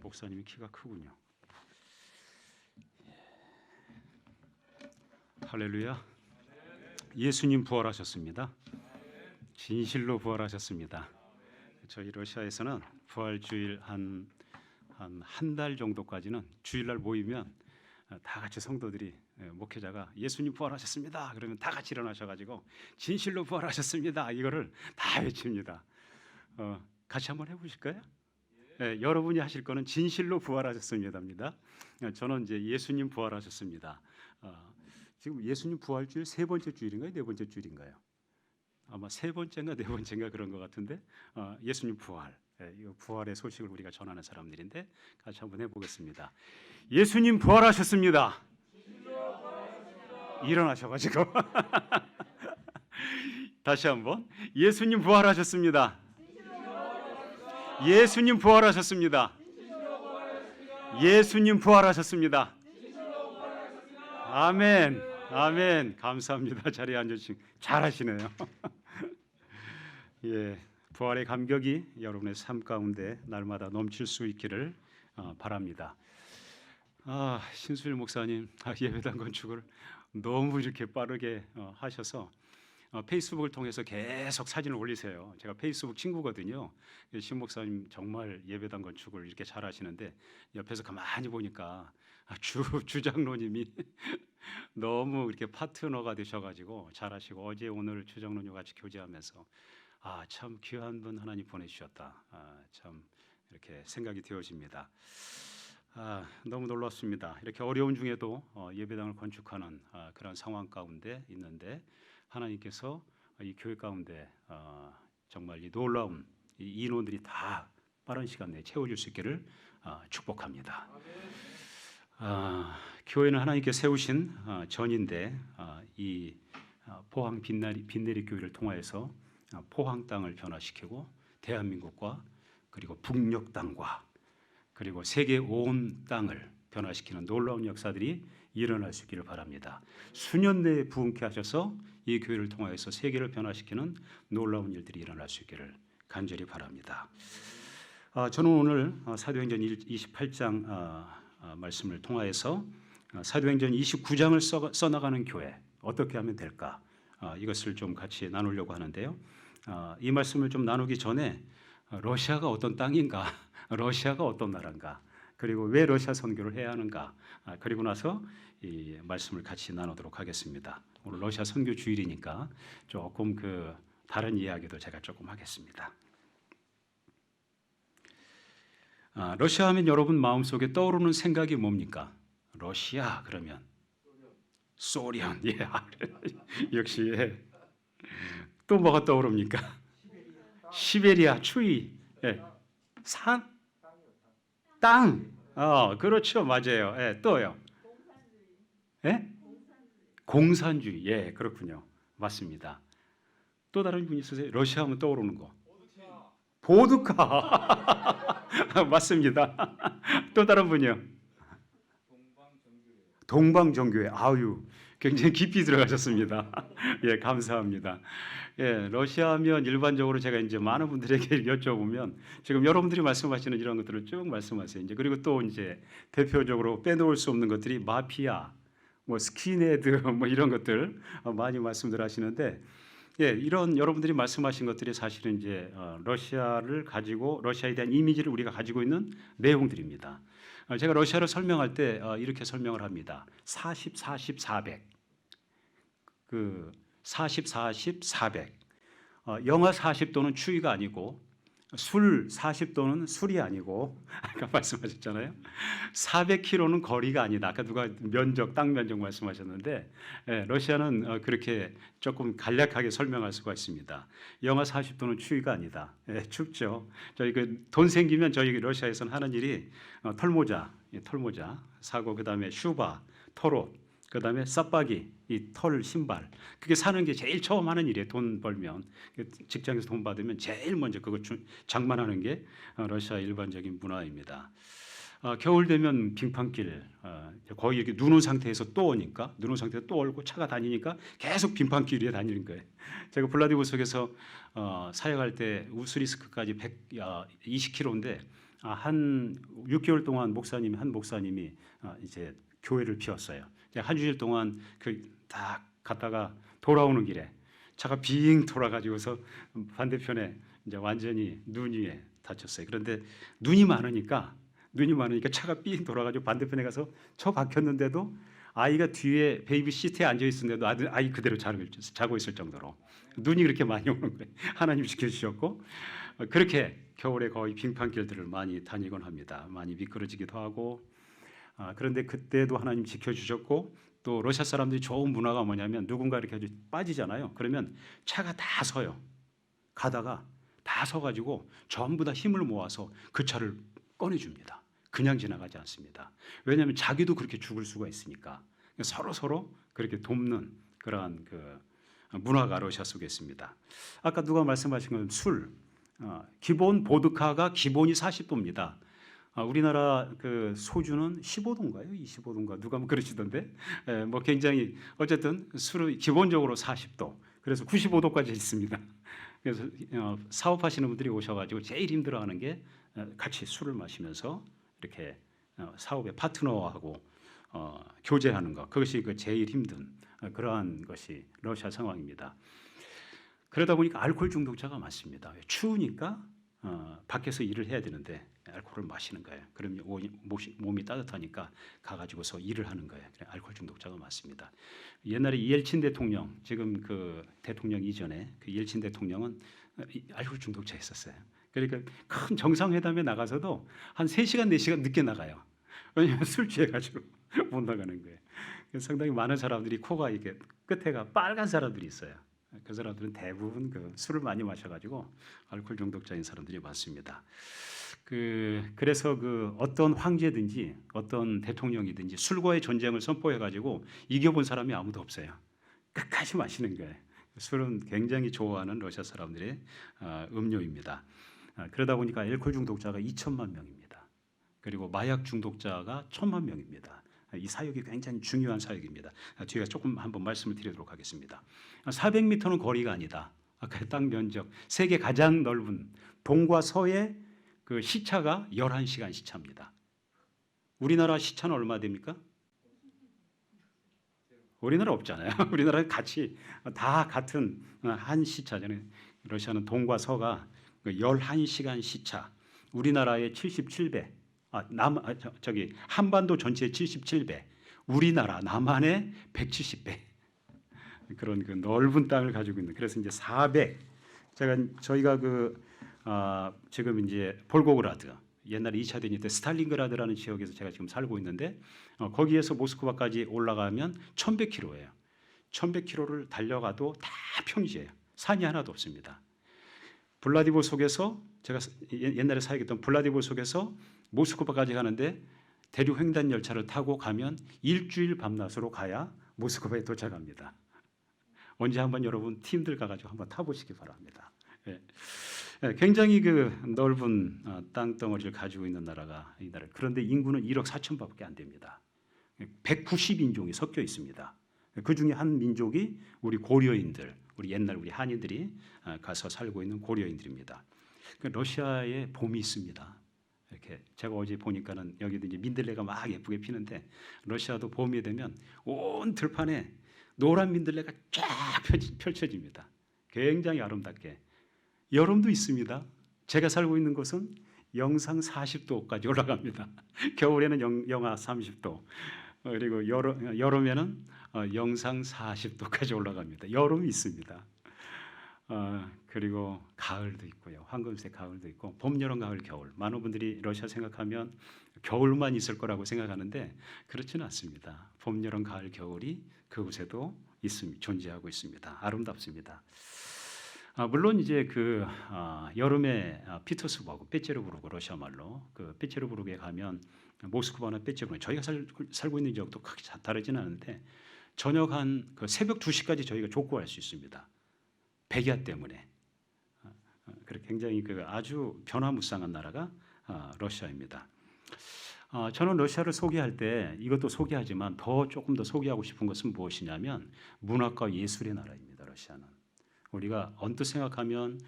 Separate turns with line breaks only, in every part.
목사님이 키가 크군요. 할렐루야. 예수님 부활하셨습니다. 진실로 부활하셨습니다. 저희 러시아에서는 부활주일 한 달 정도까지는 주일날 모이면 다 같이 성도들이 목회자가 예수님 부활하셨습니다. 그러면 다 같이 일어나셔가지고 진실로 부활하셨습니다. 이거를 다 외칩니다. 같이 한번 해보실까요? 여러분이 하실 거는 진실로 부활하셨습니다입니다. 저는 이제 예수님 부활하셨습니다. 지금 예수님 부활주일 세 번째 주일인가요? 네 번째 주일인가요? 아마 세 번째인가 네 번째인가 그런 것 같은데 예수님 부활, 이 부활의 소식을 우리가 전하는 사람들인데 같이 한번 해보겠습니다. 예수님 부활하셨습니다. 일어나셔가지고 다시 한번 예수님 부활하셨습니다. 예수님 부활하셨습니다. 예수님 부활하셨습니다. 아멘, 아멘. 감사합니다. 자리에 앉으시고 잘하시네요. 예, 부활의 감격이 여러분의 삶 가운데 날마다 넘칠 수 있기를 바랍니다. 신수일 목사님 예배당 건축을 너무 이렇게 빠르게 하셔서 페이스북을 통해서 계속 사진을 올리세요. 제가 페이스북 친구거든요. 신 목사님 정말 예배당 건축을 이렇게 잘 하시는데 옆에서 가만히 보니까 주장로님이 너무 이렇게 파트너가 되셔가지고 잘하시고 어제 오늘 주장로님 같이 교제하면서 참 귀한 분 하나님 보내주셨다. 참 이렇게 생각이 되어집니다. 너무 놀랍습니다. 이렇게 어려운 중에도 예배당을 건축하는 그런 상황 가운데 있는데 하나님께서 이 교회 가운데 정말 이 놀라운 이 인원들이 다 빠른 시간 내에 채워질 수 있기를 축복합니다. 교회는 하나님께 세우신 전인데 이 포항 빛내리 교회를 통하여서 포항 땅을 변화시키고 대한민국과 그리고 북녘 땅과 그리고 세계 온 땅을 변화시키는 놀라운 역사들이 일어날 수 있기를 바랍니다. 수년 내에 부흥케 하셔서 이 교회를 통하여서 세계를 변화시키는 놀라운 일들이 일어날 수 있기를 간절히 바랍니다. 저는 오늘 사도행전 28장 말씀을 통하여서 사도행전 29장을 써나가는 교회 어떻게 하면 될까? 이것을 좀 같이 나누려고 하는데요. 이 말씀을 좀 나누기 전에 러시아가 어떤 땅인가, 러시아가 어떤 나라인가, 그리고 왜 러시아 선교를 해야 하는가, 그리고 나서 이 말씀을 같이 나누도록 하겠습니다. 오늘 러시아 선교 주일이니까 조금 다른 이야기도 제가 조금 하겠습니다. 러시아 하면 여러분 마음속에 떠오르는 생각이 뭡니까? 러시아 그러면 소련, 예, 역시 예. 또 뭐가 떠오릅니까? 시베리아 추위, 예. 산, 땅, 그렇죠, 맞아요. 예, 또요. 예? 공산주의, 예, 그렇군요, 맞습니다. 또 다른 분 있으세요? 러시아 하면 떠오르는 거. 보드카, 맞습니다. 또 다른 분이요? 동방정교회. 아유, 굉장히 깊이 들어가셨습니다. 예, 감사합니다. 예, 러시아면 일반적으로 제가 이제 많은 분들에게 여쭤보면 지금 여러분들이 말씀하시는 이런 것들을 쭉 말씀하세요. 이제 그리고 또 이제 대표적으로 빼놓을 수 없는 것들이 마피아, 뭐 스킨헤드, 뭐 이런 것들 많이 말씀들 하시는데, 예, 이런 여러분들이 말씀하신 것들이 사실은 이제 러시아를 가지고 러시아에 대한 이미지를 우리가 가지고 있는 내용들입니다. 제가 러시아를 설명할 때 이렇게 설명을 합니다. 40, 40, 400. 40, 40, 400. 영하 40도는 추위가 아니고 술 40도는 술이 아니고 아까 말씀하셨잖아요. 400km는 거리가 아니다. 아까 누가 면적, 땅 면적 말씀하셨는데 러시아는 그렇게 조금 간략하게 설명할 수가 있습니다. 영하 40도는 추위가 아니다. 춥죠. 저희 돈 생기면 저희 러시아에서는 하는 일이 털모자 사고 그다음에 슈바, 털옷, 그다음에 싸빠기, 이 털 신발. 그게 사는 게 제일 처음 하는 일이에요. 돈 벌면 직장에서 돈 받으면 제일 먼저 그거 장만하는 게 러시아 일반적인 문화입니다. 겨울 되면 빙판길 거의 이렇게 눈 온 상태에서 또 오니까 눈 온 상태에서 또 얼고 차가 다니니까 계속 빙판길 위에 다니는 거예요. 제가 블라디보스톡에서 사역할 때 우스리스크까지 120km인데 한 6개월 동안 한 목사님이 이제 교회를 비웠어요. 한 주일 동안 딱 갔다가 돌아오는 길에 차가 빙 돌아가지고서 반대편에 이제 완전히 눈 위에 다쳤어요. 그런데 눈이 많으니까 차가 빙 돌아가지고 반대편에 가서 박혔는데도 아이가 뒤에 베이비 시트에 앉아 있었는데도 아이 그대로 자고 있을 정도로 눈이 그렇게 많이 오는 거예요. 하나님 지켜주셨고 그렇게 겨울에 거의 빙판길들을 많이 다니곤 합니다. 많이 미끄러지기도 하고 그런데 그때도 하나님 지켜주셨고 또 러시아 사람들이 좋은 문화가 뭐냐면 누군가 이렇게 아주 빠지잖아요. 그러면 차가 다 서요. 가다가 다 서가지고 전부 다 힘을 모아서 그 차를 꺼내줍니다. 그냥 지나가지 않습니다. 왜냐하면 자기도 그렇게 죽을 수가 있으니까 서로 그렇게 돕는 그러한 그 문화가 러시아 속에 있습니다. 아까 누가 말씀하신 건 술, 기본 보드카가 기본이 40도입니다. 우리나라 그 소주는 15도인가요? 25도인가? 누가 뭐 그러시던데. 뭐 굉장히 어쨌든 술은 기본적으로 40도. 그래서 95도까지 있습니다. 그래서 사업하시는 분들이 오셔가지고 제일 힘들어하는 게 같이 술을 마시면서 이렇게 사업의 파트너하고 교제하는 것. 그것이 그 제일 힘든 그러한 것이 러시아 상황입니다. 그러다 보니까 알코올 중독자가 많습니다. 추우니까 밖에서 일을 해야 되는데 알코올을 마시는 거예요. 그러면 몸이 따뜻하니까 가가지고서 일을 하는 거예요. 알코올 중독자가 많습니다. 옛날에 이엘친 대통령, 지금 그 대통령 이전에 그 이엘친 대통령은 알코올 중독자였었어요. 그러니까 큰 정상회담에 나가서도 한 3시간, 4시간 늦게 나가요. 왜냐하면 술 취해가지고 못 나가는 거예요. 상당히 많은 사람들이 코가 이게 끝에가 빨간 사람들이 있어요. 그 사람들은 대부분 그 술을 많이 마셔가지고 알코올 중독자인 사람들이 많습니다. 그래서 그 어떤 황제든지 어떤 대통령이든지 술과의 전쟁을 선포해가지고 이겨본 사람이 아무도 없어요. 끝까지 마시는 거예요. 술은 굉장히 좋아하는 러시아 사람들의 음료입니다. 그러다 보니까 알코올 중독자가 2천만 명입니다. 그리고 마약 중독자가 1,000만 명입니다. 이 사역이 굉장히 중요한 사역입니다. 뒤에 조금 한번 말씀을 드리도록 하겠습니다. 400m는 거리가 아니다. 아까 땅 면적 세계 가장 넓은 동과 서의 그 시차가 11시간 시차입니다. 우리나라 시차는 얼마 됩니까? 우리나라 없잖아요. 우리나라는 같이 다 같은 한 시차잖아요. 러시아는 동과 서가 11시간 시차. 우리나라의 77배. 한반도 전체의 77배. 우리나라 남한의 170배. 그런 그 넓은 땅을 가지고 있는. 그래서 이제 400. 저희가 지금 이제 볼고그라드, 옛날에 2차 대전 때 스탈린그라드라는 지역에서 제가 지금 살고 있는데 거기에서 모스크바까지 올라가면 1,100km예요. 1,100km를 달려가도 다 평지예요. 산이 하나도 없습니다. 블라디보스톡에서 제가 옛날에 사역했던 블라디보스톡에서 모스크바까지 가는데 대륙 횡단 열차를 타고 가면 일주일 밤낮으로 가야 모스크바에 도착합니다. 언제 한번 여러분 팀들 가가지고 한번 타보시기 바랍니다. 굉장히 그 넓은 땅덩어리를 가지고 있는 나라가 이 나라. 그런데 인구는 1억 4천밖에 안 됩니다. 190인종이 섞여 있습니다. 그 중에 한 민족이 우리 고려인들, 우리 한인들이 가서 살고 있는 고려인들입니다. 러시아에 봄이 있습니다. 이렇게 제가 어제 보니까는 여기도 이제 민들레가 막 예쁘게 피는데 러시아도 봄이 되면 온 들판에 노란 민들레가 쫙 펼쳐집니다. 굉장히 아름답게. 여름도 있습니다. 제가 살고 있는 곳은 영상 40도까지 올라갑니다. 겨울에는 영하 30도, 그리고 여름에는 영상 40도까지 올라갑니다. 여름이 있습니다. 그리고 가을도 있고요. 황금색 가을도 있고 봄, 여름, 가을, 겨울. 많은 분들이 러시아 생각하면 겨울만 있을 거라고 생각하는데 그렇지는 않습니다. 봄, 여름, 가을, 겨울이 그곳에도 존재하고 있습니다. 아름답습니다. 물론 이제 여름에 피터스버그, 페체르부르크 러시아 말로 그 페체르부르크에 가면 모스크바나 페체르부르크 저희가 살고 있는 지역도 크게 다르지는 않은데 저녁 한 새벽 2시까지 저희가 족구할 수 있습니다. 백야 때문에. 굉장히 아주 변화무쌍한 나라가 러시아입니다. 저는 러시아를 소개할 때 이것도 소개하지만 조금 더 소개하고 싶은 것은 무엇이냐면 문학과 예술의 나라입니다. 러시아는. 우리가 언뜻 생각하면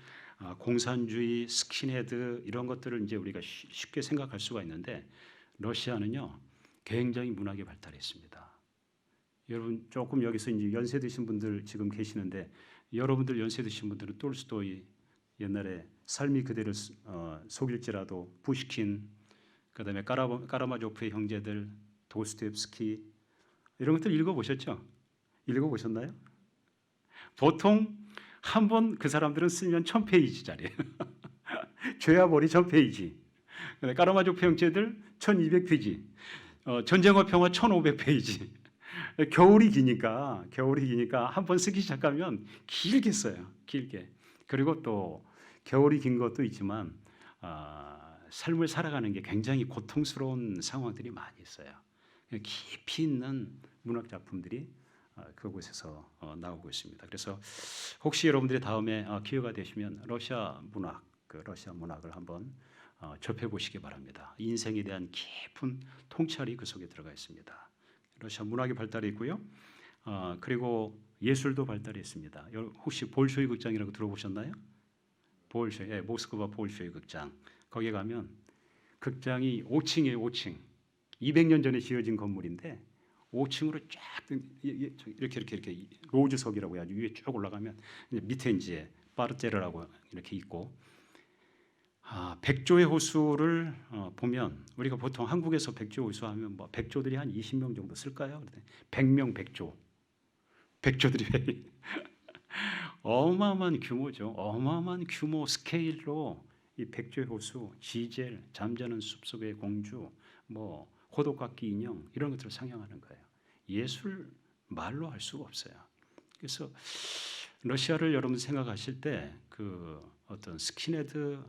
공산주의, 스킨헤드 이런 것들을 이제 우리가 쉽게 생각할 수가 있는데 러시아는요 굉장히 문학이 발달했습니다. 여러분 조금 여기서 이제 연세 드신 분들 지금 계시는데 여러분들 연세 드신 분들은 톨스토이 옛날에 삶이 그대를 속일지라도 푸시킨 그다음에 까라마조프의 형제들 도스토옙스키 이런 것들 읽어보셨죠? 읽어보셨나요? 보통 한 번 그 사람들은 쓰면 1000페이지짜리 죄와 벌이 1000페이지 까라마조프 형제들 1200페이지 전쟁과 평화 1500페이지 겨울이 기니까 한 번 쓰기 시작하면 길게 써요. 길게. 그리고 또 겨울이 긴 것도 있지만 삶을 살아가는 게 굉장히 고통스러운 상황들이 많이 있어요. 깊이 있는 문학 작품들이 그곳에서 나오고 있습니다. 그래서 혹시 여러분들이 다음에 기회가 되시면 러시아 문학을 한번 접해 보시기 바랍니다. 인생에 대한 깊은 통찰이 그 속에 들어가 있습니다. 러시아 문학이 발달했고요. 그리고 예술도 발달했습니다. 혹시 볼쇼이 극장이라고 들어보셨나요? 모스크바 볼쇼이 극장. 거기에 가면 극장이 5층이에요. 5층. 200년 전에 지어진 건물인데 5층으로 쫙 이렇게 로즈석이라고 해야죠. 위에 쭉 올라가면 밑에 이제 파르제르라고 이렇게 있고 백조의 호수를 보면 우리가 보통 한국에서 백조 호수하면 뭐 백조들이 한 20명 정도 쓸까요? 100명 백조들이 어마어마한 규모죠. 어마어마한 규모 스케일로 이 백조의 호수, 지젤, 잠자는 숲속의 공주, 뭐 호독각기 인형 이런 것들을 상영하는 거예요. 예술 말로 할 수가 없어요. 그래서 러시아를 여러분 생각하실 때 그 어떤 스킨헤드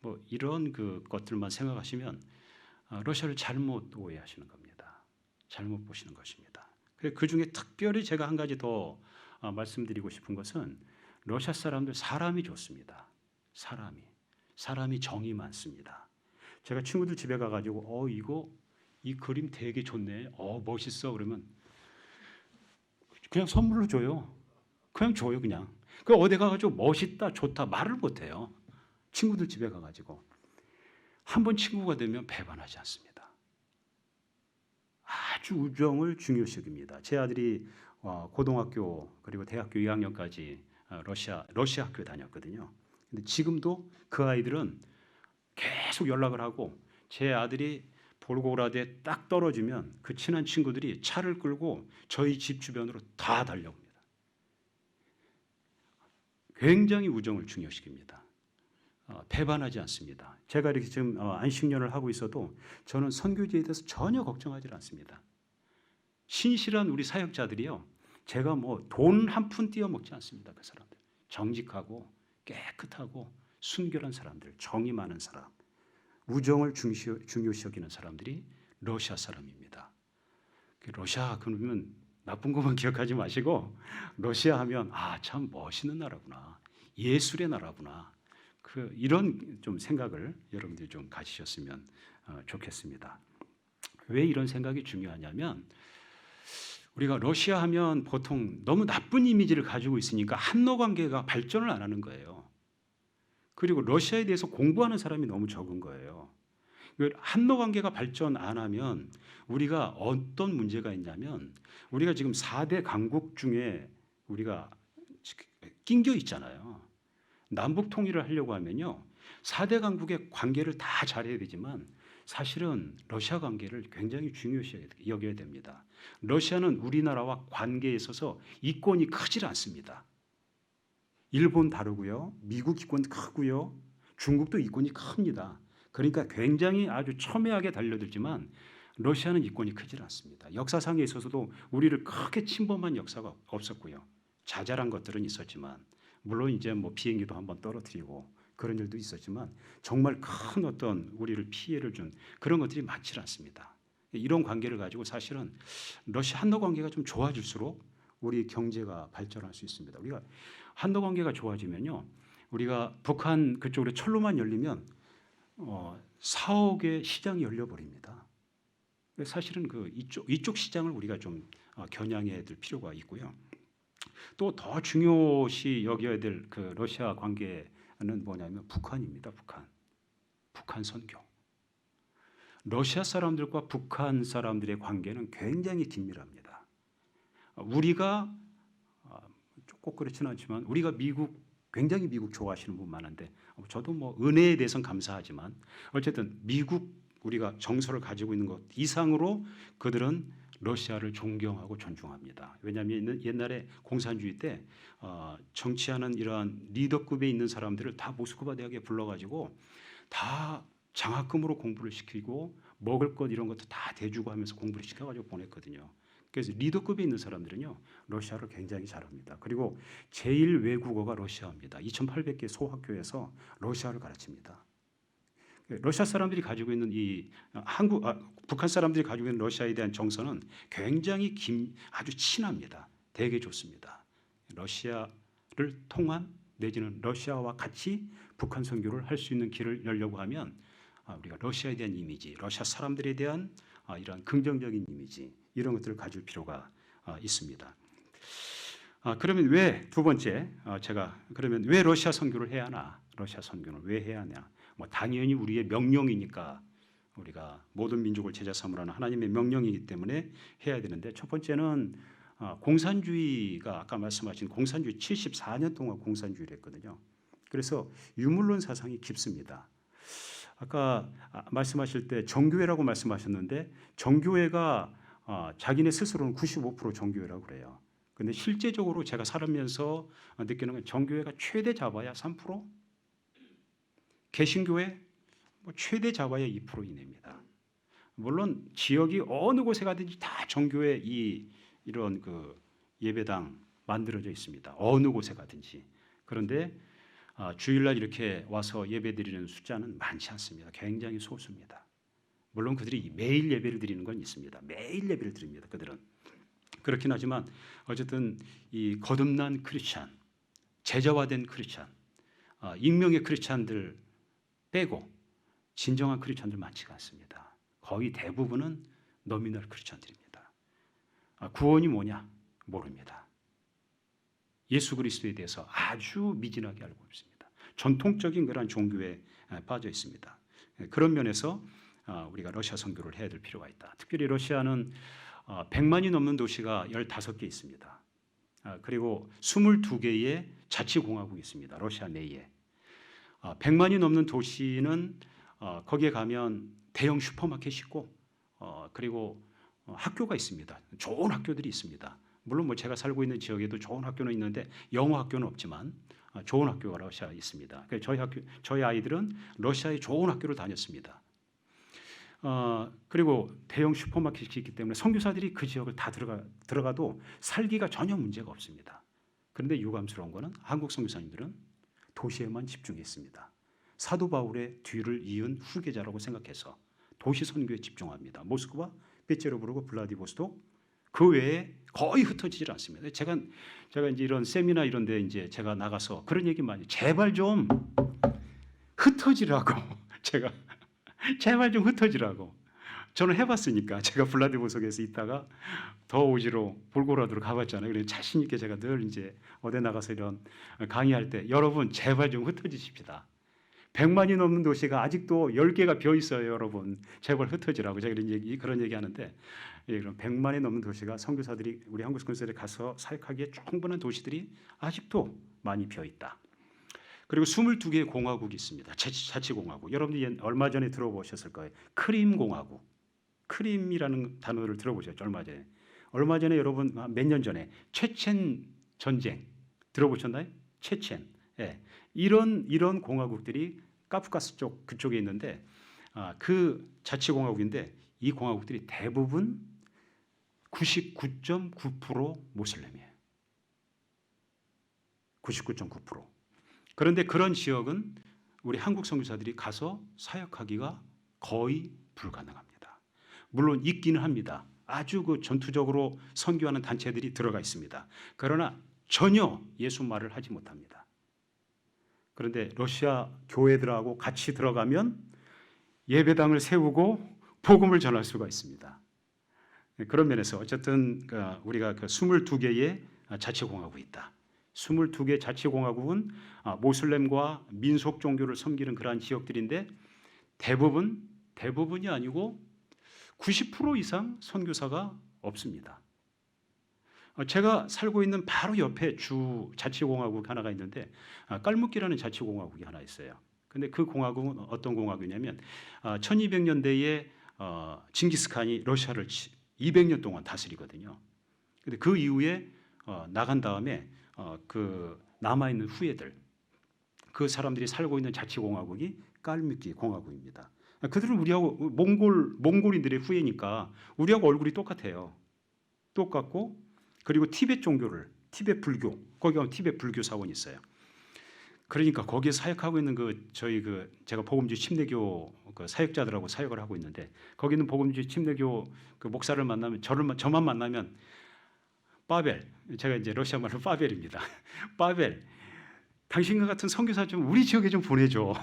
뭐 이런 그 것들만 생각하시면 러시아를 잘못 오해하시는 겁니다. 잘못 보시는 것입니다. 그 중에 특별히 제가 한 가지 더 말씀드리고 싶은 것은 러시아 사람들 사람이 좋습니다. 사람이 정이 많습니다. 제가 친구들 집에 가가지고 이 그림 되게 좋네. 멋있어. 그러면 그냥 선물로 줘요. 그냥 줘요. 그냥. 그 어디 가가지고 멋있다, 좋다 말을 못해요. 친구들 집에 가가지고 한번 친구가 되면 배반하지 않습니다. 아주 우정을 중요시 여깁니다. 제 아들이 고등학교 그리고 대학교 2학년까지 러시아 학교에 다녔거든요. 근데 지금도 그 아이들은 계속 연락을 하고 제 아들이 볼고라드에 딱 떨어지면 그 친한 친구들이 차를 끌고 저희 집 주변으로 다 달려옵니다. 굉장히 우정을 중요시킵니다. 배반하지 않습니다. 제가 이렇게 지금 안식년을 하고 있어도 저는 선교지에 대해서 전혀 걱정하지 않습니다. 신실한 우리 사역자들이요. 제가 뭐 돈 한 푼 띄어먹지 않습니다. 그 사람들. 정직하고 깨끗하고 순결한 사람들, 정이 많은 사람, 우정을 중요시 여기는 사람들이 러시아 사람입니다. 러시아 그러면 나쁜 것만 기억하지 마시고 러시아 하면 참 멋있는 나라구나. 예술의 나라구나. 이런 좀 생각을 여러분들이 좀 가지셨으면 좋겠습니다. 왜 이런 생각이 중요하냐면 우리가 러시아 하면 보통 너무 나쁜 이미지를 가지고 있으니까 한러 관계가 발전을 안 하는 거예요. 그리고 러시아에 대해서 공부하는 사람이 너무 적은 거예요. 한러 관계가 발전 안 하면 우리가 어떤 문제가 있냐면 우리가 지금 4대 강국 중에 우리가 낑겨 있잖아요. 남북 통일을 하려고 하면요. 4대 강국의 관계를 다 잘해야 되지만 사실은 러시아 관계를 굉장히 중요시 여겨야 됩니다. 러시아는 우리나라와 관계에 있어서 이권이 크질 않습니다. 일본 다르고요. 미국 이권 크고요. 중국도 이권이 큽니다. 그러니까 굉장히 아주 첨예하게 달려들지만 러시아는 이권이 크질 않습니다. 역사상에 있어서도 우리를 크게 침범한 역사가 없었고요. 자잘한 것들은 있었지만 물론 이제 뭐 비행기도 한번 떨어뜨리고 그런 일도 있었지만 정말 큰 어떤 우리를 피해를 준 그런 것들이 많지 않습니다. 이런 관계를 가지고 사실은 러시아 한러 관계가 좀 좋아질수록 우리 경제가 발전할 수 있습니다. 우리가 한러 관계가 좋아지면요, 우리가 북한 그쪽으로 철로만 열리면 4억의 시장이 열려버립니다. 사실은 이쪽 시장을 우리가 좀 겨냥해야 될 필요가 있고요. 또 더 중요시 여겨야 될 그 러시아 관계 뭐냐면 북한입니다. 북한 선교. 러시아 사람들과 북한 사람들의 관계는 굉장히 긴밀합니다. 우리가 꼭 그렇지는 않지만 우리가 굉장히 미국 좋아하시는 분 많은데 저도 뭐 은혜에 대해서는 감사하지만 어쨌든 미국 우리가 정서를 가지고 있는 것 이상으로 그들은 러시아를 존경하고 존중합니다. 왜냐하면 옛날에 공산주의 때 정치하는 이러한 리더급에 있는 사람들을 다 모스크바 대학에 불러가지고 다 장학금으로 공부를 시키고 먹을 것 이런 것도 다 대주고 하면서 공부를 시켜가지고 보냈거든요. 그래서 리더급에 있는 사람들은요 러시아를 굉장히 잘합니다. 그리고 제일 외국어가 러시아입니다. 2,800개 소학교에서 러시아를 가르칩니다. 러시아 사람들이 가지고 있는 북한 사람들이 가지고 있는 러시아에 대한 정서는 굉장히 아주 친합니다. 되게 좋습니다. 러시아를 통한 내지는 러시아와 같이 북한 선교를 할 수 있는 길을 열려고 하면 우리가 러시아에 대한 이미지, 러시아 사람들에 대한 이러한 긍정적인 이미지 이런 것들을 가질 필요가 있습니다. 그러면 두 번째 그러면 왜 러시아 선교를 해야 하나? 러시아 선교는 왜 해야 하냐? 당연히 우리의 명령이니까 우리가 모든 민족을 제자 삼으라는 하나님의 명령이기 때문에 해야 되는데 첫 번째는 공산주의가 아까 말씀하신 공산주의 74년 동안 공산주의를 했거든요. 그래서 유물론 사상이 깊습니다. 아까 말씀하실 때 정교회라고 말씀하셨는데 정교회가 자기네 스스로는 95% 정교회라고 그래요. 근데 실제적으로 제가 살면서 느끼는 건 정교회가 최대 잡아야 3%? 개신교회 최대 잡아야 2% 이내입니다. 물론 지역이 어느 곳에 가든지 다 정교회 이런 예배당 만들어져 있습니다. 어느 곳에 가든지. 그런데 주일날 이렇게 와서 예배드리는 숫자는 많지 않습니다. 굉장히 소수입니다. 물론 그들이 매일 예배를 드리는 건 있습니다. 매일 예배를 드립니다. 그들은. 그렇긴 하지만 어쨌든 이 거듭난 크리스찬, 제자화된 크리스찬, 익명의 크리스찬들 빼고 진정한 크리스찬들 많지가 않습니다. 거의 대부분은 노미널 크리스찬들입니다. 구원이 뭐냐? 모릅니다. 예수 그리스도에 대해서 아주 미진하게 알고 있습니다. 전통적인 그런 종교에 빠져 있습니다. 그런 면에서 우리가 러시아 선교를 해야 될 필요가 있다. 특별히 러시아는 100만이 넘는 도시가 15개 있습니다. 그리고 22개의 자치공화국이 있습니다. 러시아 내에. 100만이 넘는 도시는 거기에 가면 대형 슈퍼마켓이 있고 그리고 학교가 있습니다. 좋은 학교들이 있습니다. 물론 제가 살고 있는 지역에도 좋은 학교는 있는데 영어 학교는 없지만 좋은 학교가 러시아에 있습니다. 저희 아이들은 러시아의 좋은 학교를 다녔습니다. 그리고 대형 슈퍼마켓이 있기 때문에 선교사들이 그 지역을 다 들어가도 살기가 전혀 문제가 없습니다. 그런데 유감스러운 거는 한국 선교사님들은 도시에만 집중했습니다. 사도 바울의 뒤를 이은 후계자라고 생각해서 도시 선교에 집중합니다. 모스크바, 페테르부르크, 블라디보스톡 그 외에 거의 흩어지질 않습니다. 제가 이제 이런 세미나 이런데 이제 제가 나가서 그런 얘기 많이 제발 좀 흩어지라고 제발 좀 흩어지라고. 저는 해봤으니까 제가 블라디보스톡에서 있다가 더오지로 볼고라드로 가봤잖아요. 그래서 자신 있게 제가 늘 이제 어디 나가서 이런 강의할 때 여러분 제발 좀 흩어지십시다. 100만이 넘는 도시가 아직도 10개가 비어 있어요, 여러분. 제발 흩어지라고 제가 그런 얘기 하는데 그럼 100만이 넘는 도시가 선교사들이 우리 한국 선교사들이 가서 사역하기에 충분한 도시들이 아직도 많이 비어 있다. 그리고 22개의 공화국이 있습니다. 자치공화국. 여러분들이 얼마 전에 들어보셨을 거예요. 크림공화국. 크림이라는 단어를 들어보셨죠? 얼마 전에 여러분 몇 년 전에 체첸 전쟁 들어보셨나요? 체첸. 예. 이런 공화국들이 카프카스 쪽 그쪽에 있는데 그 자치공화국인데 이 공화국들이 대부분 99.9% 모슬렘이에요. 99.9%. 그런데 그런 지역은 우리 한국 선교사들이 가서 사역하기가 거의 불가능합니다. 물론 있기는 합니다. 아주 전투적으로 선교하는 단체들이 들어가 있습니다. 그러나 전혀 예수 말을 하지 못합니다. 그런데 러시아 교회들하고 같이 들어가면 예배당을 세우고 복음을 전할 수가 있습니다. 그런 면에서 어쨌든 우리가 22개의 자치공화국이 있다. 22개 자치공화국은 모슬렘과 민속 종교를 섬기는 그러한 지역들인데 대부분이 아니고 90% 이상 선교사가 없습니다. 제가 살고 있는 바로 옆에 주 자치공화국 하나가 있는데 깔무키라는 자치공화국이 하나 있어요. 근데 그 공화국은 어떤 공화국이냐면 1200년대에 징기스칸이 러시아를 200년 동안 다스리거든요. 근데 그 이후에 나간 다음에 그 남아 있는 후예들, 그 사람들이 살고 있는 자치공화국이 깔무키 공화국입니다. 그들은 우리하고 몽골인들의 후예니까 우리하고 얼굴이 똑같아요. 똑같고, 그리고 티베트 종교를, 티베트 불교, 거기 가면 티베트 불교 사원이 있어요. 그러니까 거기에 사역하고 있는 제가 복음주의 침례교 그 사역자들하고 사역을 하고 있는데, 거기는 복음주의 침례교 그 목사를 만나면 저만 만나면 파벨, 제가 이제 러시아 말로 파벨입니다. 파벨, 당신과 같은 선교사 좀 우리 지역에 좀 보내줘.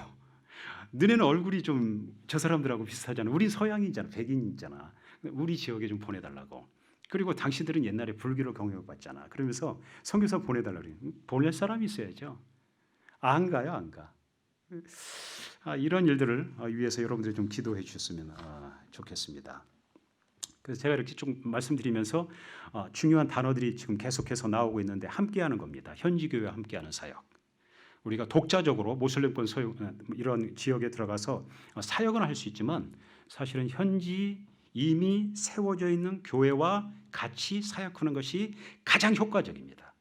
너네는 얼굴이 좀 저 사람들하고 비슷하잖아. 우리 서양이잖아, 백인이잖아. 우리 지역에 좀 보내달라고. 그리고 당신들은 옛날에 불교를 경영받잖아. 그러면서 선교사 보내달라고. 보낼 사람이 있어야죠. 안 가요, 안 가. 이런 일들을 위해서 여러분들이 좀 기도해 주셨으면 좋겠습니다. 그래서 제가 이렇게 좀 말씀드리면서 중요한 단어들이 지금 계속해서 나오고 있는데, 함께하는 겁니다. 현지 교회와 함께하는 사역. 우리가 독자적으로 모슬렘권 이런 지역에 들어가서 사역은 할 수 있지만, 사실은 현지 이미 세워져 있는 교회와 같이 사역하는 것이 가장 효과적입니다.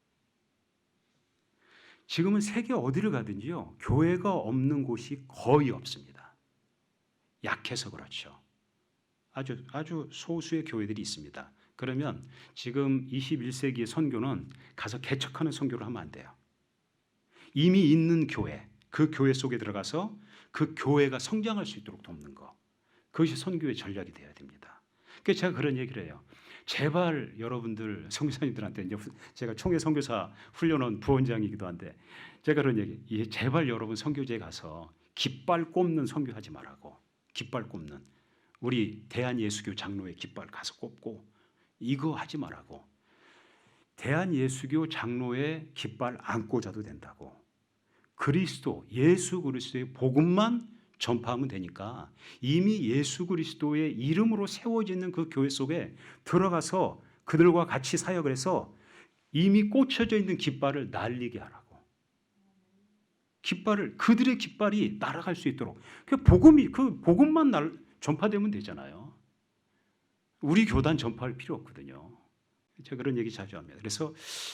지금은 세계 어디를 가든지요, 교회가 없는 곳이 거의 없습니다. 약해서 그렇죠. 아주 소수의 교회들이 있습니다. 그러면 지금 21세기의 선교는 가서 개척하는 선교를 하면 안 돼요. 이미 있는 교회, 그 교회 속에 들어가서 그 교회가 성장할 수 있도록 돕는 것, 그것이 선교의 전략이 되어야 됩니다. 그래서 제가 그런 얘기를 해요. 제발 여러분들 선교사님들한테, 이제 제가 총회 선교사 훈련원 부원장이기도 한데, 제가 그런 얘기, 제발 여러분 선교제에 가서 깃발 꼽는 선교하지 말라고. 깃발 꼽는, 우리 대한예수교 장로의 깃발 가서 꼽고 이거 하지 말라고. 대한예수교 장로의 깃발 안 꽂아도 된다고. 예수 그리스도의 복음만 전파하면 되니까, 이미 예수 그리스도의 이름으로 세워지는 그 교회 속에 들어가서 그들과 같이 사역을 해서 이미 꽂혀져 있는 깃발을 날리게 하라고. 그들의 깃발이 날아갈 수 있도록. 그 복음만 전파되면 되잖아요. 우리 교단 전파할 필요 없거든요. 제가 그런 얘기 자주 합니다. 그래서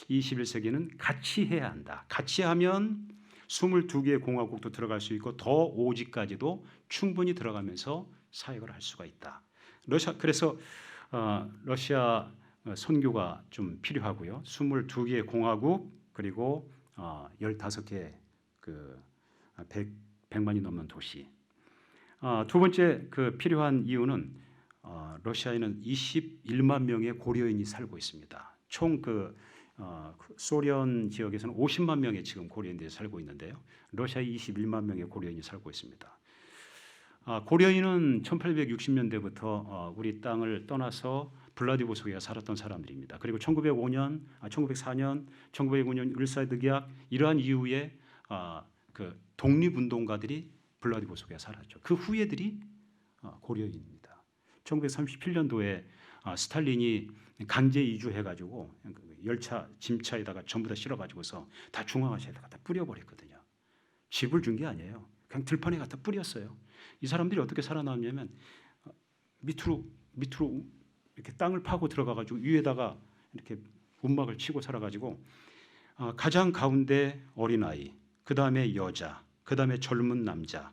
21세기는 같이 해야 한다. 같이 하면 22개의 공화국도 들어갈 수 있고, 더 5지까지도 충분히 들어가면서 사역을 할 수가 있다. 그래서 러시아 선교가 좀 필요하고요. 22개의 공화국, 그리고 15개 100만이 넘는 도시. 두 번째 필요한 이유는 러시아에는 21만 명의 고려인이 살고 있습니다. 총 소련 지역에서는 50만 명의 지금 고려인들이 살고 있는데요. 러시아에 21만 명의 고려인이 살고 있습니다. 고려인은 1860년대부터 우리 땅을 떠나서 블라디보스토크에 살았던 사람들입니다. 그리고 1904년, 1905년 을사드계약 이러한 이후에 독립운동가들이 블라디보스토크에 살았죠. 그 후예들이 고려인입니다. 1937년도에 스탈린이 강제 이주해가지고 짐차에다가 전부 다 실어가지고서 다 중앙아시아에다 갖다 뿌려버렸거든요. 집을 준 게 아니에요. 그냥 들판에 갖다 뿌렸어요. 이 사람들이 어떻게 살아남냐면 밑으로 이렇게 땅을 파고 들어가가지고 위에다가 이렇게 움막을 치고 살아가지고 가장 가운데 어린아이, 그 다음에 여자, 그 다음에 젊은 남자,